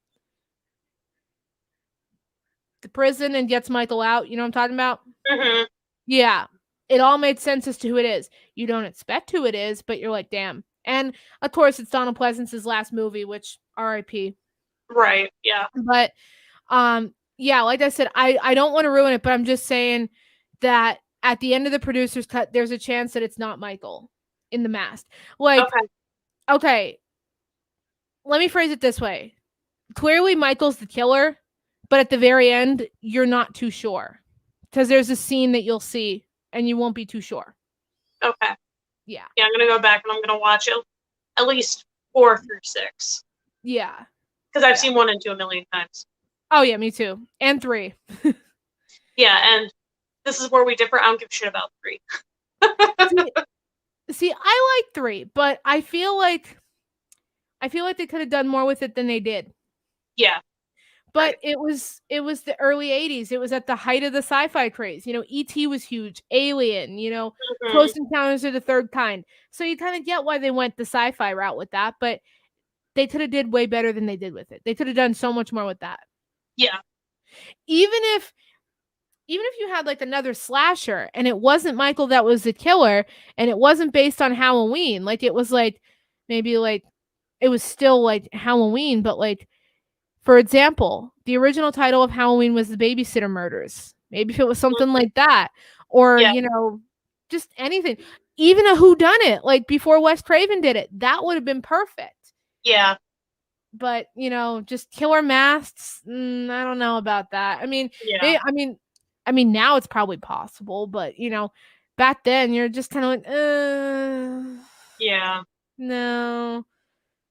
prison and gets Michael out. You know what I'm talking about? Mm-hmm. Yeah. It all made sense as to who it is. You don't expect who it is, but you're like, damn. And, of course, it's Donald Pleasance's last movie, which R.I.P. Right, yeah. But, yeah, like I said, I don't want to ruin it, but I'm just saying that at the end of the producer's cut, there's a chance that it's not Michael in the mask. Like, okay, let me phrase it this way. Clearly, Michael's the killer, but at the very end, you're not too sure. Because there's a scene that you'll see, and you won't be too sure. Okay. Yeah. Yeah, I'm going to go back and I'm going to watch it at least 4 through 6. Yeah. Because I've seen 1 and 2 a million times. Oh, yeah, me too. And 3. Yeah, and this is where we differ. I don't give a shit about 3. See, I like 3, but I feel like they could have done more with it than they did. Yeah. But it was the early 80s. It was at the height of the sci-fi craze. E.T. was huge. Alien, Close Encounters of the Third Kind. So you kind of get why they went the sci-fi route with that, but they could have did way better than they did with it. They could have done so much more with that. Yeah. Even if even if you had like another slasher and it wasn't Michael that was the killer and it wasn't based on Halloween, like it was like maybe like it was still like Halloween, but like for example, the original title of Halloween was The Babysitter Murders. Maybe if it was something like that, or Yeah, just anything, even a Who Done It, like before Wes Craven did it, that would have been perfect. yeah, But just killer masks. I don't know about that. I mean, yeah, they. I mean, now it's probably possible, but back then you're just kind of like, yeah. no,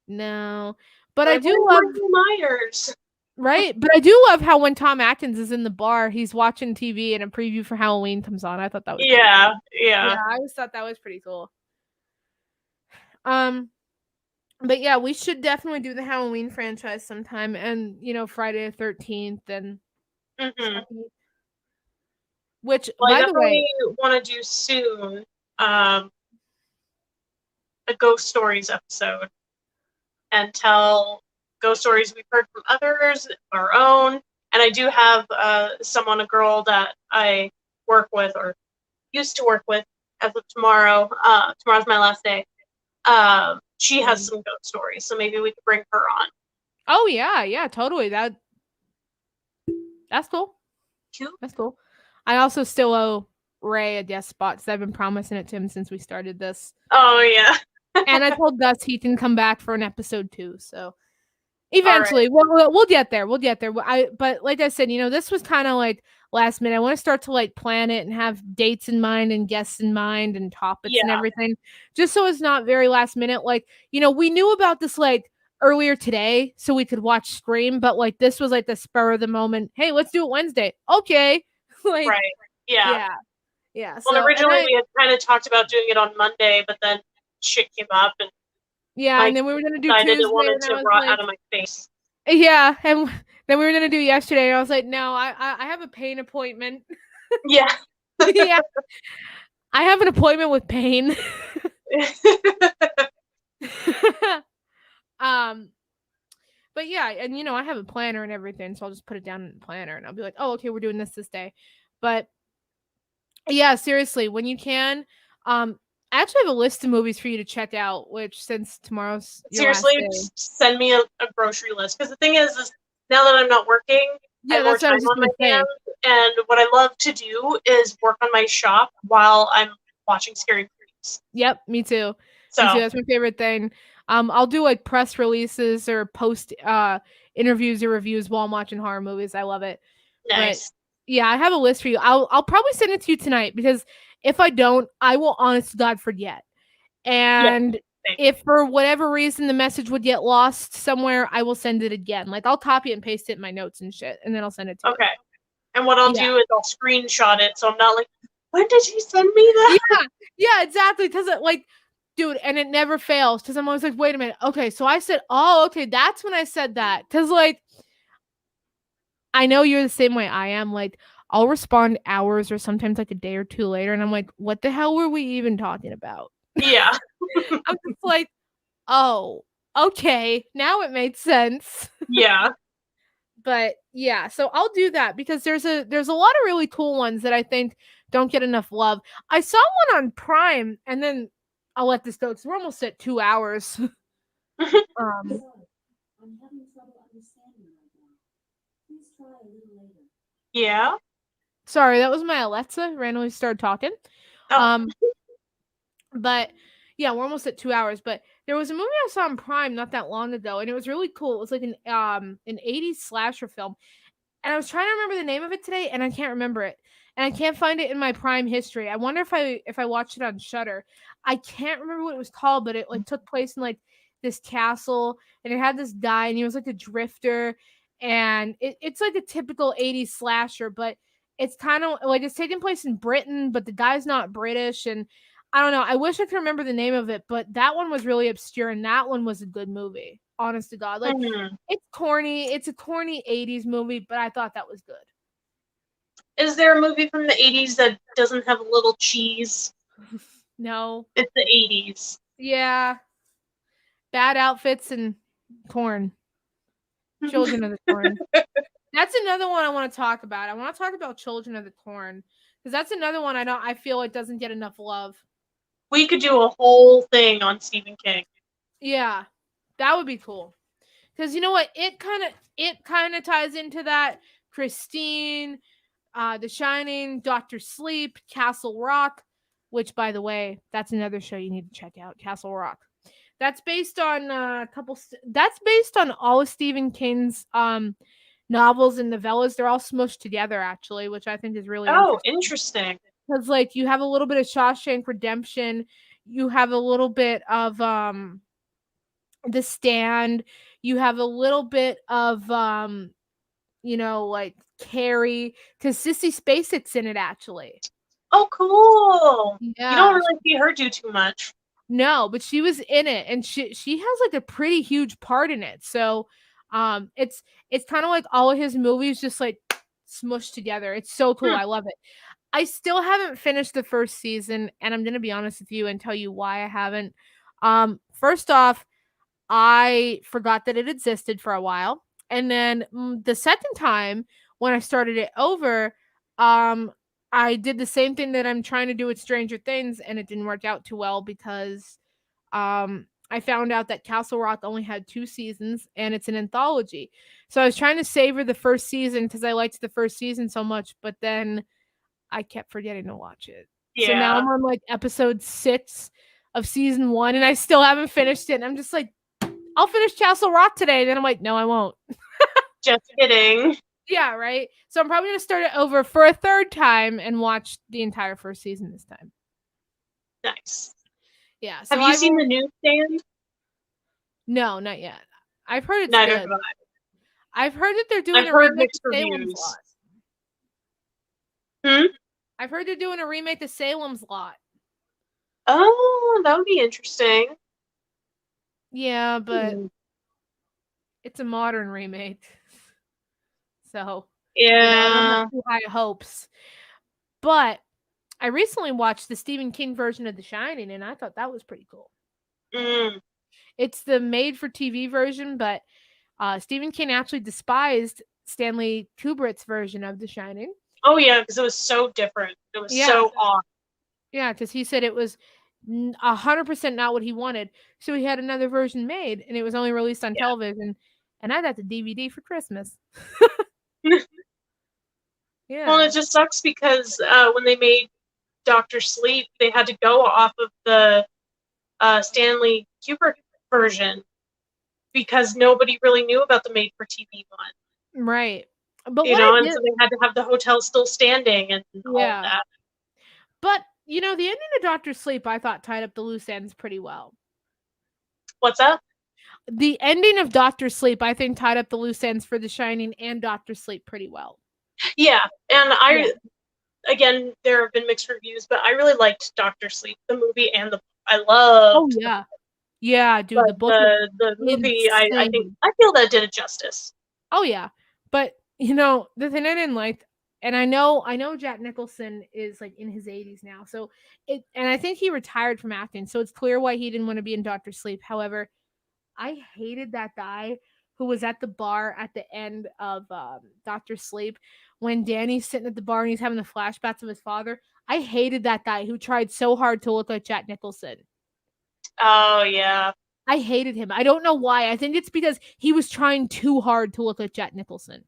no. But I Like, do where's love Michael Myers? right. But I do love how when Tom Atkins is in the bar, he's watching TV and a preview for Halloween comes on. I thought that was pretty cool. Yeah, yeah. Yeah, I always thought that was pretty cool. Um, but yeah, we should definitely do the Halloween franchise sometime, and Friday the 13th and Hmm. Chucky. Which, Well, I by the way, definitely want to do soon um, a ghost stories episode and tell ghost stories we've heard from others, our own. And I do have someone, a girl that I work with or used to work with as of tomorrow. Tomorrow's my last day. She has some ghost stories, so maybe we could bring her on. oh yeah, yeah, totally. That's cool. Cute. That's cool. I also still owe Ray a guest spot because I've been promising it to him since we started this. Oh yeah. And I told Gus he can come back for an episode too. So All right. eventually, we'll get there. We'll get there. But like I said, this was kind of like last minute. I want to start to like plan it and have dates in mind and guests in mind and topics and Yeah. everything, just so it's not very last minute. Like we knew about this like earlier today, so we could watch Scream, but like this was like the spur of the moment. Hey, let's do it Wednesday. Okay, like Right. Yeah. yeah, yeah. Well, So and originally we had kind of talked about doing it on Monday, but then shit came up and yeah, and Mike then we were gonna do decided it Tuesday, wanted and I to was rot like, out of my face. yeah, and then we were gonna do yesterday, and I was like, no, I have a pain appointment. Yeah. Yeah, I have an appointment with pain. um, but yeah, and I have a planner and everything, so I'll just put it down in the planner, and I'll be like, oh, okay, we're doing this day. But yeah, seriously, when you can, I actually have a list of movies for you to check out. Which since tomorrow's your last Seriously, day, just send me a grocery list. Because the thing is now that I'm not working, I yeah, have more that's what I time was just on my gonna say. hands. And what I love to do is work on my shop while I'm watching scary movies. Yep, me too. Me too. So, That's my favorite thing. I'll do like press releases or post interviews or reviews while I'm watching horror movies. I love it. But nice. yeah, I have a list for you. I'll probably send it to you tonight because if I don't, I will honest to God forget. Yeah, And thanks. if for whatever reason the message would get lost somewhere, I will send it again. Like I'll copy and paste it in my notes and shit, and then I'll send it to you. Okay. And what I'll Yeah. do is I'll screenshot it so I'm not like, when did you send me that? Yeah, exactly. Because like, dude, and it never fails. Because I'm always like, wait a minute. Okay, so I said, oh, okay, that's when I said that. Because like, I know you're the same way I am. Like, I'll respond hours or sometimes like a day or two later, and I'm like, what the hell were we even talking about? Yeah. I'm just like, oh, okay, now it made sense. Yeah. But yeah, so I'll do that because there's a lot of really cool ones that I think don't get enough love. I saw one on Prime, and then I'll let this go because we're almost at 2 hours. um, Yeah. sorry, that was my Alexa randomly started talking. Oh. Um, but yeah, we're almost at 2 hours. But there was a movie I saw on Prime not that long ago, and it was really cool. It was like an 80s slasher film, and I was trying to remember the name of it today, and I can't remember it, and I can't find it in my Prime history. I wonder if I watched it on Shutter. I can't remember what it was called, but it like took place in like this castle, and it had this guy, and he was like a drifter, and it's like a typical 80s slasher, but it's kind of like it's taking place in Britain, but the guy's not British, and I don't know. I wish I could remember the name of it, but that one was really obscure, and that one was a good movie. Honest to God, like Mhm. it's corny. It's a corny 80s movie, but I thought that was good. Is there a movie from the 80s that doesn't have a little cheese? No. It's the 80s. Yeah. Bad outfits and corn. Children of the Corn. That's another one I want to talk about. I want to talk about Children of the Corn because that's another one I feel like doesn't get enough love. We could do a whole thing on Stephen King. Yeah, that would be cool. Because you know what, it kind of ties into that. Christine, The Shining, Doctor Sleep, Castle Rock, which by the way, that's another show you need to check out. Castle Rock. That's based on That's based on all of Stephen King's novels and novellas. They're all smushed together actually, which I think is really Oh, interesting. interesting. Because like you have a little bit of Shawshank Redemption, you have a little bit of The Stand, you have a little bit of like Carrie, because Sissy Spacek's in it actually. Oh, cool. You don't Yeah. really see her do too much. No, but she was in it, and she has like a pretty huge part in it. So, it's kind of like all of his movies just like smushed together. It's so cool. Hmm. I love it. I still haven't finished the first season, and I'm gonna be honest with you and tell you why I haven't. First off, I forgot that it existed for a while. And then the second time when I started it over, I did the same thing that I'm trying to do with Stranger Things, and it didn't work out too well because I found out that Castle Rock only had 2 seasons and it's an anthology. So I was trying to savor the first season because I liked the first season so much, but then I kept forgetting to watch it. So now Yeah. I'm on like episode 6 of season 1 and I still haven't finished it. And I'm just like, I'll finish Castle Rock today. Then I'm like, no, I won't. Just kidding. Yeah, right. So I'm probably gonna start it over for a third time and watch the entire first season this time. Nice. Yeah. So Have you seen The Newsstand? No, not yet. I've heard it's Neither good. have I've heard that they're I. doing I've a heard remake mixed of Salem's reviews. Lot. Hmm? I've heard they're doing a remake of Salem's Lot. Oh, that would be interesting. Yeah, but it's a modern remake. So I don't Yeah. have too high hopes. But I recently watched the Stephen King version of The Shining, and I thought that was pretty cool. Mm. It's the made-for-TV version, but Stephen King actually despised Stanley Kubrick's version of The Shining. Oh, yeah, because it was so different. It was Yeah, so off. yeah, because he said it was 100% not what he wanted. So he had another version made, and it was only released on Yeah. television. And I got the DVD for Christmas. Yeah. Well, it just sucks because when they made Doctor Sleep, they had to go off of the Stanley Kubrick version because nobody really knew about the made-for-TV one. Right. But You what know, I and did, so they had to have the hotel still standing and all of yeah. that. But the ending of Doctor Sleep, I thought tied up the loose ends pretty well. What's that? The ending of Doctor Sleep, I think, tied up the loose ends for The Shining and Doctor Sleep pretty well. Yeah, and again, there have been mixed reviews, but I really liked Doctor Sleep, the movie and the book. I loved yeah. Yeah, dude, the book is the movie. I think insane. I feel that did it justice. Oh yeah. But the thing I didn't like, and I know Jack Nicholson is like in his 80s now. So and I think he retired from acting. So it's clear why he didn't want to be in Doctor Sleep. However, I hated that guy who was at the bar at the end of Doctor Sleep when Danny's sitting at the bar and he's having the flashbacks of his father. I hated that guy who tried so hard to look like Jack Nicholson. Oh yeah. I hated him. I don't know why. I think it's because he was trying too hard to look like Jack Nicholson.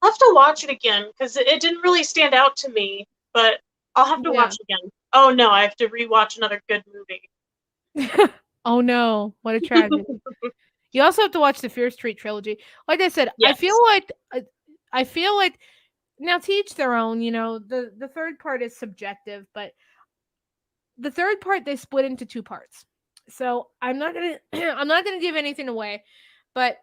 I'll have to watch it again because it didn't really stand out to me, but I'll have to watch it again. Oh no, I have to rewatch another good movie. Oh no, what a tragedy. You also have to watch the Fear Street trilogy. Like I said, Yes. I feel like now to each their own, the third part is subjective, but the third part they split into 2 parts. So I'm not gonna I'm not gonna give anything away, but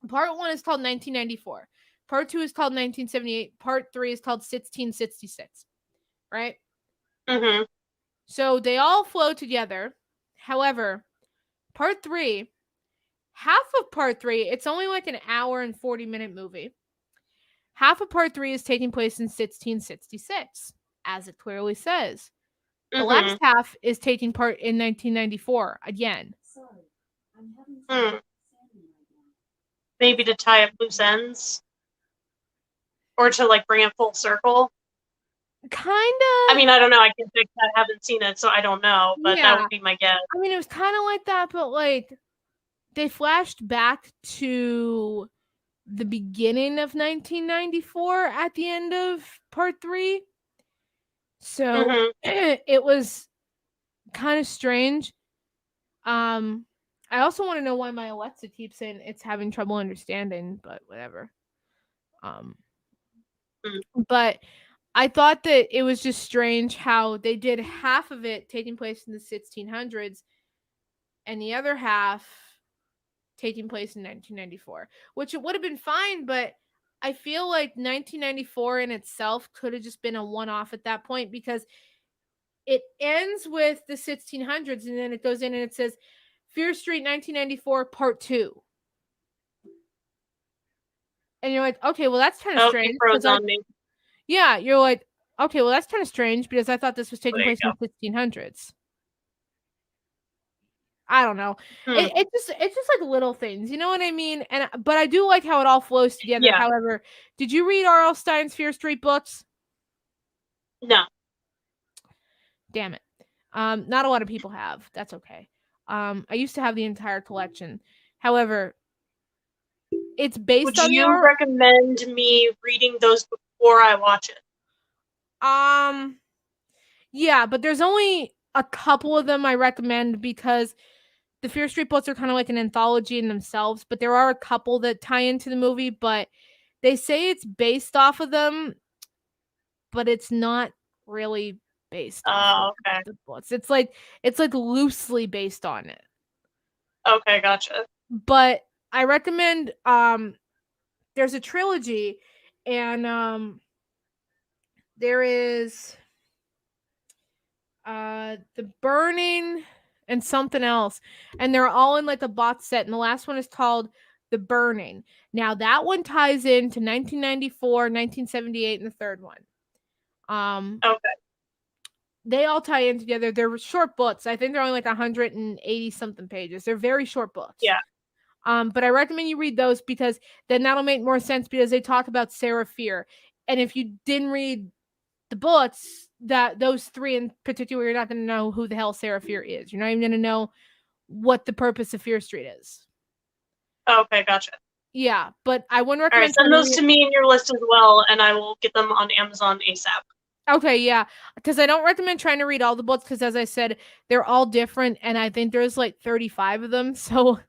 part 1 is called 1994. Part 2 is called 1978. Part 3 is called 1666. Right? Mm-hmm. So they all flow together. However, part 3, half of part 3, it's only like an hour and 40-minute movie. Half of part 3 is taking place in 1666, as it clearly says. The last half is taking part in 1994 again. Sorry, I'm having Maybe to tie up loose ends. or to like bring it full circle. Kinda. I mean, I don't know. I can't fix that. I haven't seen it, so I don't know. But that Yeah. would be my guess. I mean, it was kind of like that, but like they flashed back to the beginning of 1994 at the end of part 3. So it was kind of strange. I also want to know why my Alexa keeps saying it's having trouble understanding, but whatever. But I thought that it was just strange how they did half of it taking place in the 1600s and the other half taking place in 1994, which it would have been fine, but I feel like 1994 in itself could have just been a one-off at that point, because it ends with the 1600s and then it goes in and it says Fear Street 1994 Part 2. And you're like, okay, well, that's kind of strange. It froze on me. Yeah, you're like, okay, well, that's kind of strange because I thought this was taking place in the 1600s. I don't know. It's just like little things, you know what I mean? But I do like how it all flows together. Yeah. However, did you read R.L. Stein's Fear Street books? No. Damn it. Not a lot of people have. That's okay. I used to have the entire collection. However, it's based on Would you recommend me reading those before I watch it? Yeah, but there's only a couple of them I recommend because the Fear Street books are kind of like an anthology in themselves, but there are a couple that tie into the movie, but they say it's based off of them, but it's not really based off of the books. It's like loosely based on it. Okay, gotcha. But I recommend there's a trilogy, and there is The Burning and something else, and they're all in like a box set, and the last one is called The Burning. Now that one ties into 1994, 1978, and the third one. Okay. They all tie in together. They're short books. I think they're only like 180 something pages. They're very short books. Yeah. But I recommend you read those because then that'll make more sense because they talk about Sarah Fear. And if you didn't read the books, that those three in particular, you're not going to know who the hell Sarah Fear is. You're not even going to know what the purpose of Fear Street is. Okay, gotcha. Yeah, but I wouldn't recommend. All right, send those to me in your list as well, and I will get them on Amazon ASAP. Okay, yeah, because I don't recommend trying to read all the books because, as I said, they're all different, and I think there's like 35 of them. So,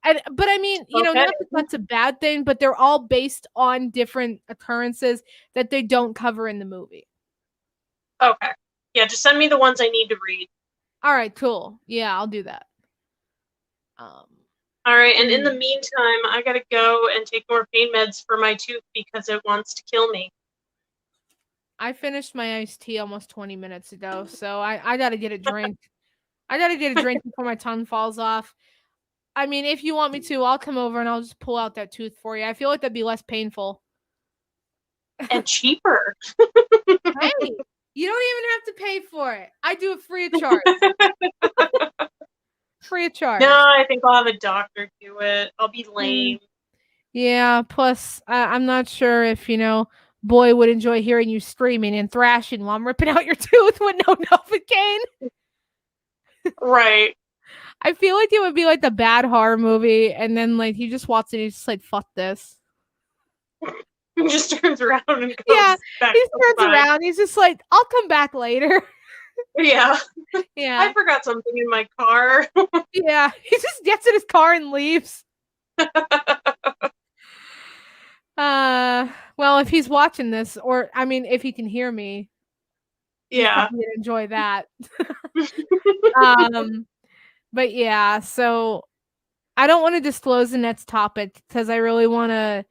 but I mean, you know, not that that's a bad thing, but they're all based on different occurrences that they don't cover in the movie. Okay, yeah, just send me the ones I need to read. All right, cool. Yeah, I'll do that. All right, and in the meantime, I gotta go and take more pain meds for my tooth because it wants to kill me. I finished my iced tea almost 20 minutes ago, so I gotta get a drink. I gotta get a drink before my tongue falls off. I mean, if you want me to, I'll come over and I'll just pull out that tooth for you. I feel like that'd be less painful. And cheaper. Hey, you don't even have to pay for it. I do it free of charge. Free of charge. No, I think I'll have a doctor do it. I'll be lame. Yeah, plus, I'm not sure if, you know, Boy would enjoy hearing you screaming and thrashing while I'm ripping out your tooth with no Novocaine. Right. I feel like it would be like the bad horror movie, and then like he just watches it and he's just like, fuck this. He just turns around and goes back. He turns around. He's just like, I'll come back later. Yeah. Yeah. I forgot something in my car. Yeah. He just gets in his car and leaves. Well, if he's watching this, or I mean, if he can hear me, yeah, he'd enjoy that. But yeah, so I don't want to disclose the next topic because I really want to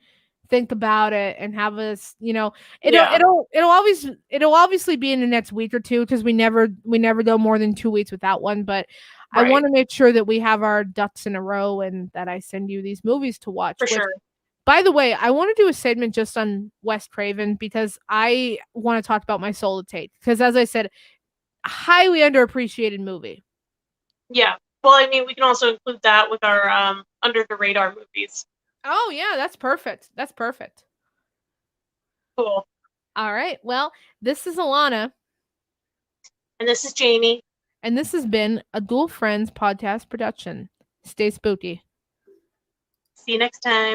think about it and have us, you know, it'll obviously be in the next week or two because we never go more than 2 weeks without one. But right. I want to make sure that we have our ducks in a row and that I send you these movies to watch. For sure. By the way, I want to do a segment just on Wes Craven because I want to talk about My Soul to Take because, as I said, highly underappreciated movie. Yeah. Well, I mean, we can also include that with our under the radar movies. Oh, yeah, that's perfect. That's perfect. Cool. All right. Well, this is Alonna. And this is Jamie. And this has been a Ghoulfriends podcast production. Stay spooky. See you next time.